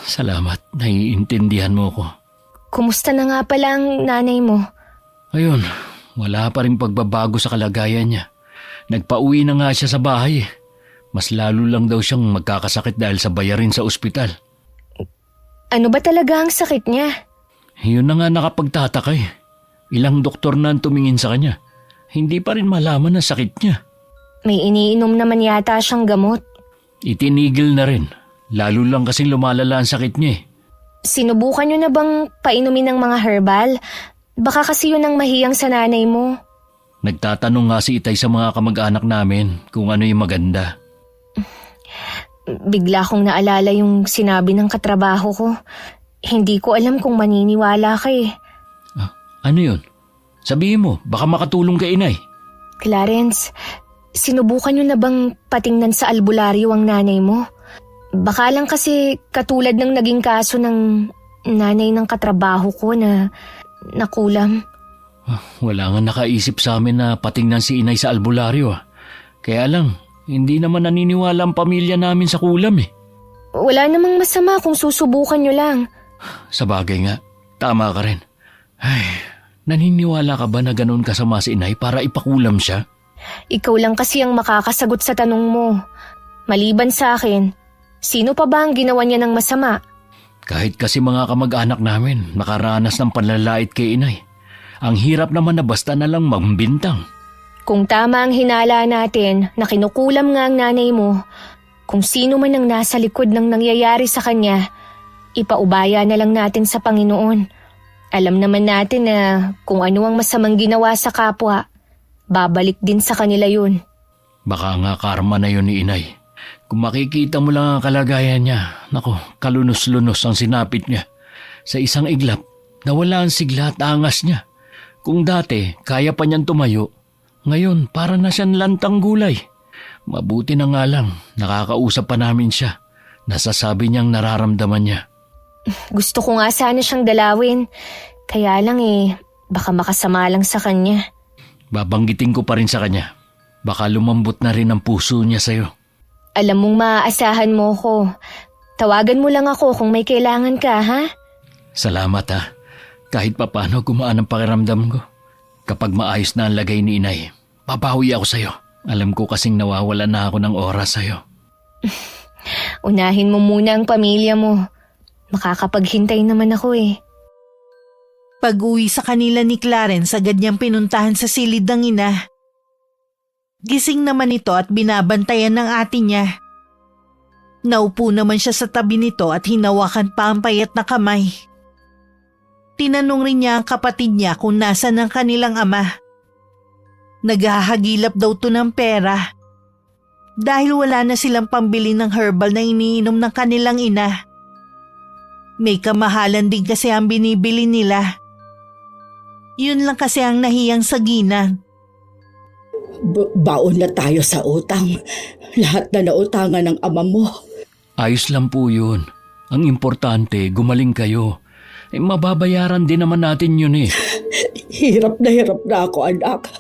Speaker 2: Salamat, naiintindihan mo ko.
Speaker 4: Kumusta na nga pala ang nanay mo?
Speaker 2: Ayun, wala pa rin pagbabago sa kalagayan niya. Nagpauwi na nga siya sa bahay. Mas lalo lang daw siyang magkakasakit dahil sa bayarin sa ospital.
Speaker 4: Ano ba talaga ang sakit niya?
Speaker 2: Yun na nga nakapagtataka eh. Ilang doktor na ang tumingin sa kanya. Hindi pa rin malaman ang sakit niya.
Speaker 4: May iniinom naman yata siyang gamot.
Speaker 2: Itinigil na rin. Lalo lang kasing lumalala ang sakit niya eh.
Speaker 4: Sinubukan niyo na bang painumin ng mga herbal? Baka kasi yun ang mahiyang sa nanay mo.
Speaker 2: Nagtatanong nga si Itay sa mga kamag-anak namin kung ano yung maganda.
Speaker 4: Bigla kong naalala yung sinabi ng katrabaho ko. Hindi ko alam kung maniniwala ka eh.
Speaker 2: Ano yun? Sabihin mo, baka makatulong kay Inay.
Speaker 4: Clarence, sinubukan niyo na bang patingnan sa albularyo ang nanay mo? Baka lang kasi katulad ng naging kaso ng nanay ng katrabaho ko na nakulam.
Speaker 2: Wala nga nakaisip sa amin na patingnan si Inay sa albularyo. Kaya lang, hindi naman naniniwala ang pamilya namin sa kulam eh.
Speaker 4: Wala namang masama kung susubukan niyo lang.
Speaker 2: Sa bagay nga, tama ka rin. Ay, naniniwala ka ba na ganun kasama si Inay para ipakulam siya?
Speaker 4: Ikaw lang kasi ang makakasagot sa tanong mo. Maliban sa akin, sino pa ba ang ginawa niya ng masama?
Speaker 2: Kahit kasi mga kamag-anak namin nakaranas ng panlalait kay Inay. Ang hirap naman na basta na lang mambintang.
Speaker 4: Kung tama ang hinala natin na kinukulam nga ang nanay mo, kung sino man ang nasa likod ng nangyayari sa kanya, ipaubaya na lang natin sa Panginoon. Alam naman natin na kung ano ang masamang ginawa sa kapwa, babalik din sa kanila yun.
Speaker 2: Baka nga karma na yun ni Inay. Kung makikita mo lang ang kalagayan niya, nako, kalunos-lunos ang sinapit niya. Sa isang iglap, nawala ang sigla at angas niya. Kung dati, kaya pa niyang tumayo, ngayon para na siyang lantang gulay. Mabuti na nga lang, nakakausap pa namin siya. Nasasabi niyang nararamdaman niya.
Speaker 4: Gusto ko nga sana siyang dalawin. Kaya lang baka makasama lang sa kanya.
Speaker 2: Babanggitin ko pa rin sa kanya. Baka lumambot na rin ang puso niya sa'yo.
Speaker 4: Alam mong maaasahan mo ko. Tawagan mo lang ako kung may kailangan ka, ha?
Speaker 2: Salamat ha. Kahit papano gumaan ang pakiramdam ko. Kapag maayos na ang lagay ni inay, papawi ako sa'yo. Alam ko kasing nawawala na ako ng oras sa'yo.
Speaker 4: Unahin mo muna ang pamilya mo. Makakapaghintay naman ako eh.
Speaker 3: Pag-uwi sa kanila ni Clarence, agad niyang pinuntahan sa silid ng ina. Gising naman ito at binabantayan ng ate niya. Naupo naman siya sa tabi nito at hinawakan pa ang payat na kamay. Tinanong rin niya ang kapatid niya kung nasan ang kanilang ama. Naghahagilap daw to ng pera. Dahil wala na silang pambili ng herbal na iniinom ng kanilang ina. May kamahalan din kasi ang binibili nila. Yun lang kasi ang nahiyang sa ginang.
Speaker 1: Baon na tayo sa utang. Lahat na nautangan ng ama mo.
Speaker 2: Ayos lang po yun. Ang importante, gumaling kayo. Mababayaran din naman natin yun eh.
Speaker 1: Hirap na ako, anak.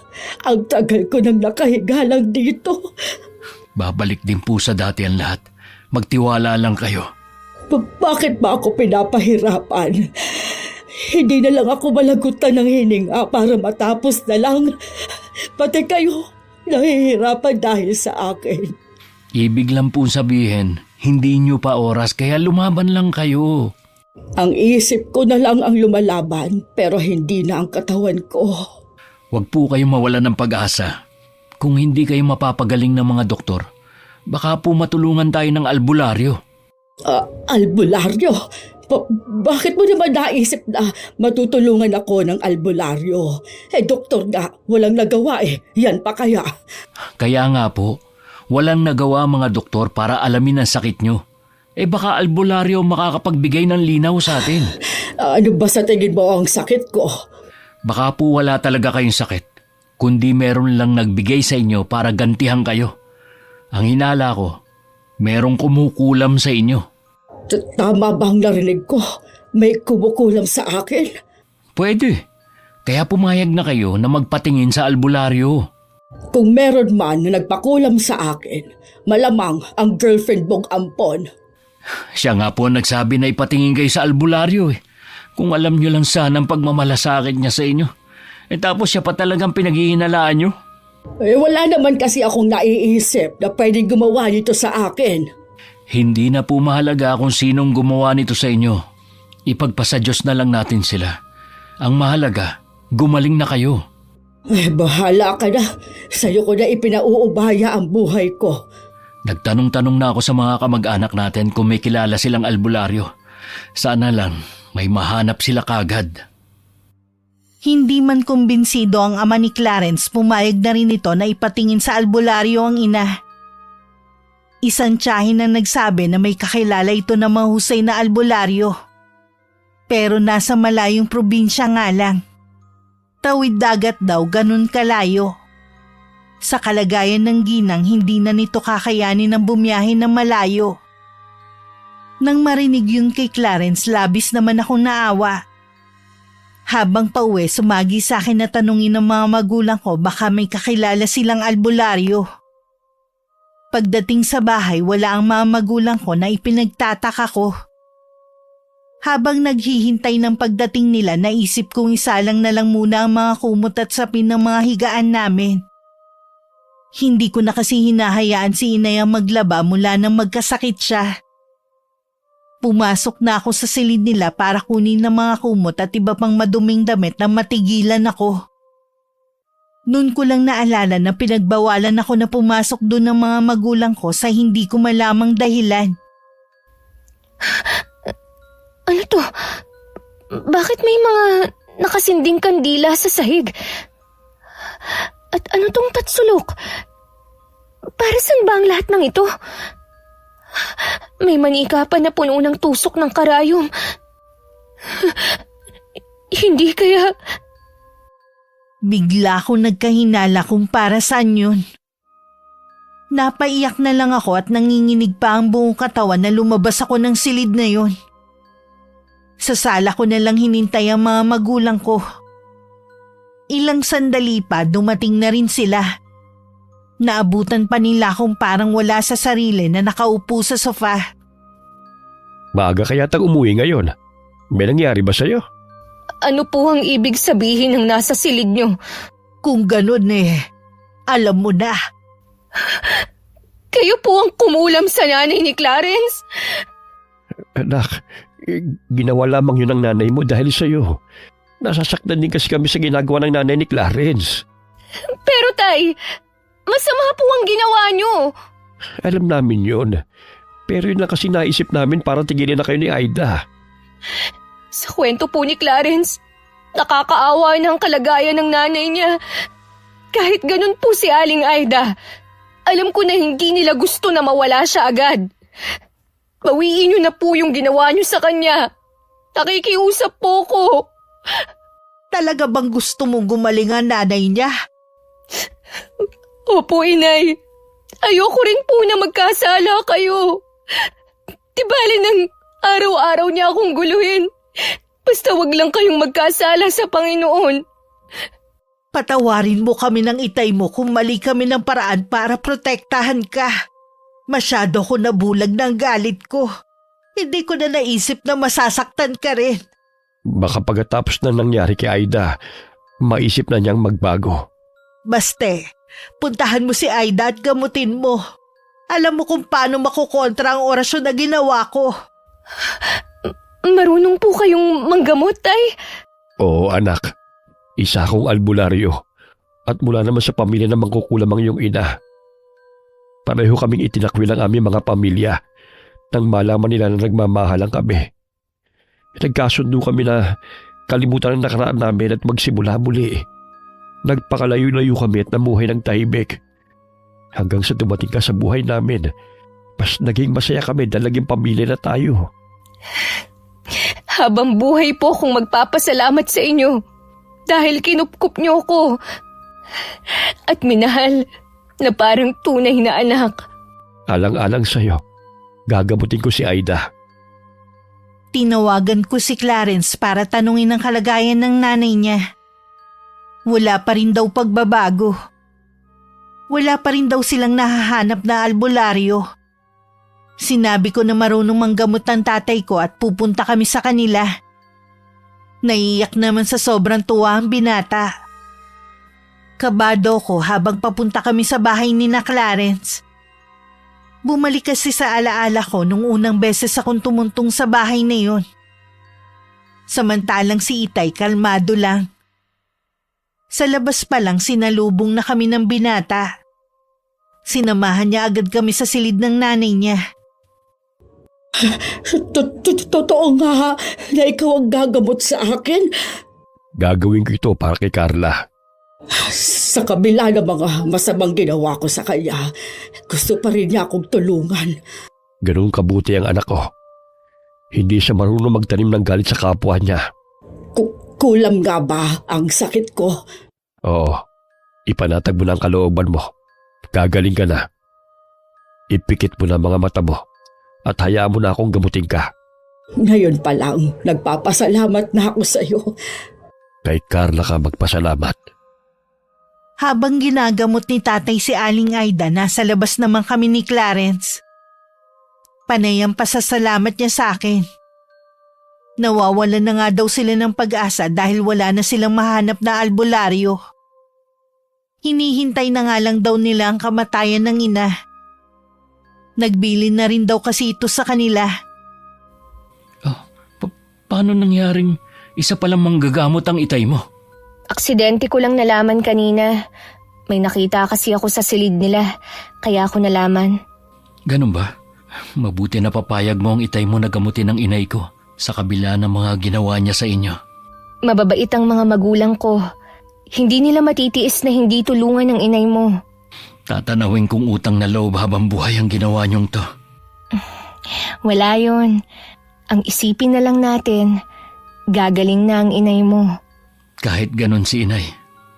Speaker 1: Ang tagal ko nang nakahiga lang dito.
Speaker 2: Babalik din po sa dati ang lahat. Magtiwala lang kayo.
Speaker 1: Bakit ba ako pinapahirapan? Hindi na lang ako malagutan ng hininga para matapos na lang. Pati kayo, nahihirapan dahil sa akin.
Speaker 2: Ibig lang po sabihin, hindi nyo pa oras kaya lumaban lang kayo.
Speaker 1: Ang isip ko na lang ang lumalaban pero hindi na ang katawan ko.
Speaker 2: Huwag po kayong mawalan ng pag-asa. Kung hindi kayo mapapagaling ng mga doktor, baka po matulungan tayo ng albularyo.
Speaker 1: Albularyo? Bakit mo naman naisip na matutulungan ako ng albularyo? Doktor nga, walang nagawa eh. Yan pa kaya?
Speaker 2: Kaya nga po, walang nagawa mga doktor para alamin ang sakit nyo. Baka albularyo makakapagbigay ng linaw sa atin.
Speaker 1: Ano ba sa tingin mo ang sakit ko?
Speaker 2: Baka po wala talaga kayong sakit, kundi meron lang nagbigay sa inyo para gantihan kayo. Ang hinala ko, merong kumukulam sa inyo.
Speaker 1: Tama bang narinig ko? May kumukulam sa akin?
Speaker 2: Pwede. Kaya pumayag na kayo na magpatingin sa albularyo.
Speaker 1: Kung meron man na nagpakulam sa akin, malamang ang girlfriend mong ampon.
Speaker 2: Siya nga po nagsabi na ipatingin kayo sa albularyo eh. Kung alam nyo lang sana ang pagmamalasakit niya sa inyo. Tapos siya pa talagang pinaghihinalaan nyo.
Speaker 1: Wala naman kasi akong naiisip na pwedeng gumawa nito sa akin.
Speaker 2: Hindi na po mahalaga kung sinong gumawa nito sa inyo. Ipagpasa Diyos na lang natin sila. Ang mahalaga, gumaling na kayo.
Speaker 1: Bahala ka na. Sa'yo ko na ipinauubaya ang buhay ko.
Speaker 2: Nagtanong-tanong na ako sa mga kamag-anak natin kung may kilala silang albularyo. Sana lang may mahanap sila kagad.
Speaker 3: Hindi man kumbinsido ang ama ni Clarence, pumayag na rin ito na ipatingin sa albularyo ang ina. Isang tiyahin ang nagsabi na may kakilala ito na mahusay na albularyo. Pero nasa malayong probinsya nga lang. Tawid dagat daw, ganun kalayo. Sa kalagayan ng ginang, hindi na nito kakayanin ang bumiyahe ng malayo. Nang marinig yun kay Clarence, labis naman akong naawa. Habang pauwi, sumagi sa akin na tanungin ng mga magulang ko baka may kakilala silang albularyo. Pagdating sa bahay, wala ang mga magulang ko na ipinagtataka ko. Habang naghihintay ng pagdating nila, naisip kong isalang na lang muna ang mga kumot at sapin ng mga higaan namin. Hindi ko na kasi hinahayaan si inay ang maglaba mula nang magkasakit siya. Pumasok na ako sa silid nila para kunin ng mga kumot at iba pang maduming damit na matigilan ako. Noon ko lang naalala na pinagbawalan ako na pumasok doon ng mga magulang ko sa hindi ko malamang dahilan.
Speaker 7: Ano to? Bakit may mga nakasinding kandila sa sahig? At ano tong tatsulok? Para saan ba ang lahat ng ito? May manika pa na puno ng tusok ng karayom. Hindi kaya...
Speaker 3: Bigla akong nagkahinala kung para saan yun. Napaiyak na lang ako at nanginginig pa ang buong katawan na lumabas ako ng silid na yun. Sa sala ko na lang hinintay ang mga magulang ko. Ilang sandali pa dumating na rin sila. Naabutan pa nila akong parang wala sa sarili na nakaupo sa sofa.
Speaker 5: Maaga ka yatang umuwi ngayon. May nangyari ba sa'yo?
Speaker 7: Ano po ang ibig sabihin ng nasa silid niyo?
Speaker 3: Kung ganun alam mo na.
Speaker 7: Kayo po ang kumulam sa nanay ni Clarence?
Speaker 5: Anak, ginawa lamang yun ng nanay mo dahil sa'yo. Nasasaktan din kasi kami sa ginagawa ng nanay ni Clarence.
Speaker 7: Pero tay, masama po ang ginawa niyo.
Speaker 5: Alam namin yun. Pero yun lang kasi naisip namin para tigilin na kayo ni Aida.
Speaker 7: Sa kwento po ni Clarence, nakakaawa na ang kalagayan ng nanay niya. Kahit ganun po si Aling Aida, alam ko na hindi nila gusto na mawala siya agad. Bawiin niyo na po yung ginawa niyo sa kanya. Nakikiusap po ko.
Speaker 3: Talaga bang gusto mong gumaling ang nanay niya?
Speaker 7: Opo, inay. Ayoko rin po na magkasala kayo. Di bali nang araw-araw niya akong guluhin. Basta wag lang kayong magkasala sa Panginoon.
Speaker 3: Patawarin mo kami ng itay mo kung mali kami ng paraan para protektahan ka. Masyado ko nabulag ng galit ko. Hindi ko na naisip na masasaktan ka rin.
Speaker 5: Baka pagkatapos na nangyari kay Aida, maisip na niyang magbago.
Speaker 3: Baste, puntahan mo si Aida at gamutin mo. Alam mo kung paano makukontra ang orasyon na ginawa ko.
Speaker 7: Marunong po kayong manggamot, tay?
Speaker 5: Oo, anak. Isa akong albularyo. At mula naman sa pamilya na mangkukulam ang iyong ina. Pareho kaming itinakwil ang aming mga pamilya nang malaman nila na nagmamahalan kami. Nagkasundo kami na kalimutan ang nakaraan namin at magsimula muli. Nagpakalayo-layo kami at namuhay ng tahimik. Hanggang sa dumating ka sa buhay namin, mas naging masaya kami dahil naging pamilya na tayo.
Speaker 7: Habang buhay po akong magpapasalamat sa inyo dahil kinupkup niyo ko at minahal na parang tunay na anak.
Speaker 5: Alang-alang sa'yo, gagamutin ko si Aida.
Speaker 3: Tinawagan ko si Clarence para tanungin ang kalagayan ng nanay niya. Wala pa rin daw pagbabago. Wala pa rin daw silang nahahanap na albularyo. Sinabi ko na marunong manggamot ang tatay ko at pupunta kami sa kanila. Naiiyak naman sa sobrang tuwa ang binata. Kabado ko habang papunta kami sa bahay ni na Clarence. Bumalik kasi sa alaala ko nung unang beses akong tumuntong sa bahay na yun. Samantalang si Itay kalmado lang. Sa labas pa lang sinalubong na kami ng binata. Sinamahan niya agad kami sa silid ng nanay niya.
Speaker 1: Totoo nga na ikaw ang gagamot sa akin.
Speaker 5: Gagawin ko ito para kay Carla.
Speaker 1: Sa kabila ng mga masamang ginawa ko sa kanya, gusto pa rin niya akong tulungan.
Speaker 5: Ganun kabuti ang anak ko. Hindi siya marunong magtanim ng galit sa kapwa niya.
Speaker 1: Kulam nga ba ang sakit ko?
Speaker 5: Oo, ipanatag mo na ang kalooban mo. Gagaling ka na. Ipikit mo na mga mata mo at hayaan mo na akong gamutin ka.
Speaker 1: Ngayon pa lang, nagpapasalamat na ako sa iyo.
Speaker 5: Kay Carla ka magpasalamat.
Speaker 3: Habang ginagamot ni tatay si Aling Aida, nasa labas naman kami ni Clarence. Panay ang pasasalamat niya sa akin. Nawawalan na nga daw sila ng pag-asa dahil wala na silang mahanap na albularyo. Hinihintay na nga lang daw nila ang kamatayan ng ina. Nagbili na rin daw kasi ito sa kanila.
Speaker 2: Paano nangyaring isa palang manggagamot ang itay mo?
Speaker 4: Aksidente ko lang nalaman kanina. May nakita kasi ako sa silid nila, kaya ako nalaman.
Speaker 2: Ganun ba? Mabuti na papayag mo ang itay mo na gamutin ng inay ko sa kabila ng mga ginawa niya sa inyo.
Speaker 4: Mababait ang mga magulang ko. Hindi nila matitiis na hindi tulungan ng inay mo.
Speaker 2: Tatanawin kong utang na loob habang buhay ang ginawa niyong to.
Speaker 4: Wala yon. Ang isipin na lang natin, gagaling na ang inay mo.
Speaker 2: Kahit ganun si inay,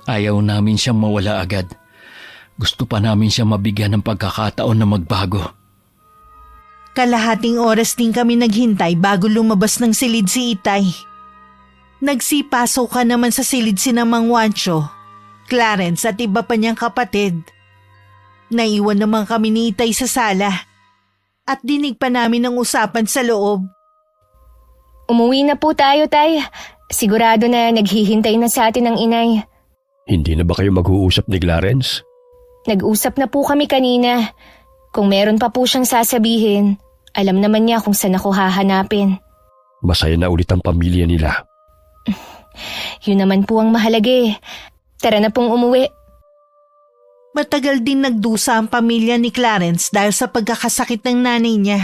Speaker 2: ayaw namin siyang mawala agad. Gusto pa namin siya mabigyan ng pagkakataon na magbago.
Speaker 3: Kalahating oras din kami naghintay bago lumabas ng silid si Itay. Nagsipaso ka naman sa silid si Mang Juancho, Clarence at iba pa niyang kapatid. Naiwan naman kami ni Itay sa sala at dinig pa namin ang usapan sa loob.
Speaker 4: Umuwi na po tayo, Tay. Sigurado na naghihintay na sa atin ang inay.
Speaker 5: Hindi na ba kayo mag-uusap ni Clarence?
Speaker 4: Nag-usap na po kami kanina. Kung meron pa po siyang sasabihin, alam naman niya kung saan ako hahanapin.
Speaker 5: Masaya na ulit ang pamilya nila.
Speaker 4: Yun naman po ang mahalaga eh. Tara na pong umuwi.
Speaker 3: Matagal din nagdusa ang pamilya ni Clarence dahil sa pagkakasakit ng nanay niya.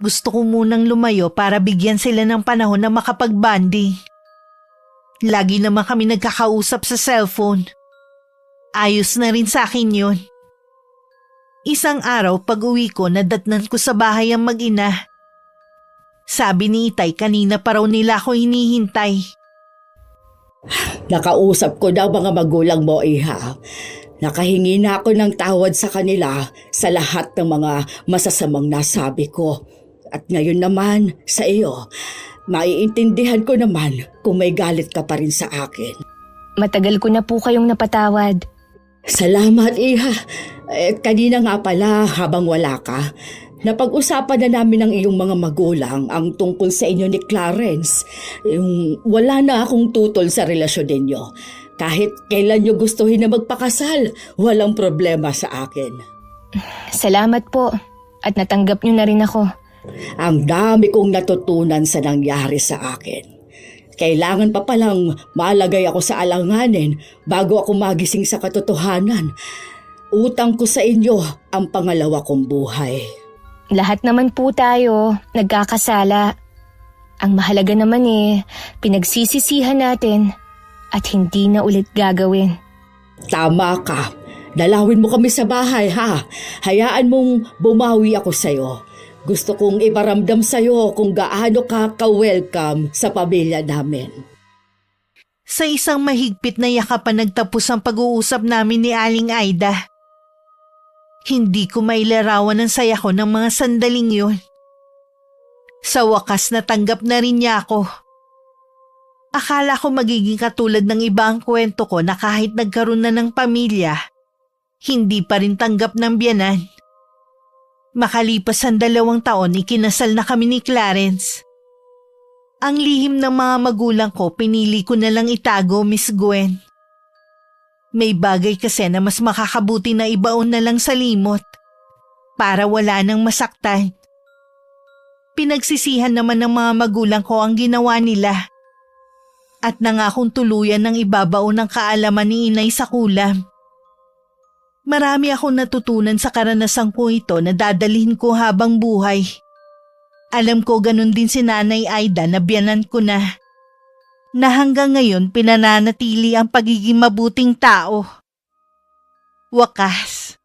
Speaker 3: Gusto ko munang lumayo para bigyan sila ng panahon na makapag-bonding. Lagi naman kami nagkakausap sa cellphone. Ayos na rin sa akin yun. Isang araw pag-uwi ko nadatnan ko sa bahay ang mag-ina. Sabi ni Itay kanina pa raw nila ako hinihintay.
Speaker 1: Nakausap ko daw mga magulang mo, Iha. Nakahingi na ako ng tawad sa kanila sa lahat ng mga masasamang nasabi ko. At ngayon naman sa iyo, maiintindihan ko naman kung may galit ka pa rin sa akin.
Speaker 4: Matagal ko na po kayong napatawad.
Speaker 1: Salamat, Iha. Kanina nga pala habang wala ka, napag-usapan na namin ng iyong mga magulang ang tungkol sa inyo ni Clarence. Yung wala na akong tutol sa relasyon ninyo. Kahit kailan nyo gustuhin na magpakasal, walang problema sa akin.
Speaker 4: Salamat po at natanggap niyo na rin ako.
Speaker 1: Ang dami kong natutunan sa nangyari sa akin. Kailangan pa palang malagay ako sa alanganin bago ako magising sa katotohanan. Utang ko sa inyo ang pangalawa kong buhay.
Speaker 4: Lahat naman po tayo nagkakasala. Ang mahalaga naman pinagsisisihan natin at hindi na ulit gagawin.
Speaker 1: Tama ka. Dalawin mo kami sa bahay, ha? Hayaan mong bumawi ako sa'yo. Gusto kong iparamdam sa'yo kung gaano ka ka-welcome sa pamilya namin.
Speaker 3: Sa isang mahigpit na yakapan nagtapos ang pag-uusap namin ni Aling Aida. Hindi ko mailarawan ang saya ko ng mga sandaling yun. Sa wakas natanggap na rin niya ako. Akala ko magiging katulad ng iba ang kwento ko na kahit nagkaroon na ng pamilya, hindi pa rin tanggap ng biyanan. Makalipas ang 2 taon, ikinasal na kami ni Clarence. Ang lihim ng mga magulang ko, pinili ko na lang itago, Miss Gwen. May bagay kasi na mas makakabuti na ibaon na lang sa limot para wala nang masaktan. Pinagsisihan naman ng mga magulang ko ang ginawa nila at nangakong tuluyan ng ibabaon ng kaalaman ni inay sa kulam. Marami akong natutunan sa karanasan ko ito na dadalhin ko habang buhay. Alam ko ganun din si Nanay Aida na biyanan ko na hanggang ngayon pinananatili ang pagiging mabuting tao. Wakas.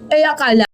Speaker 1: Akala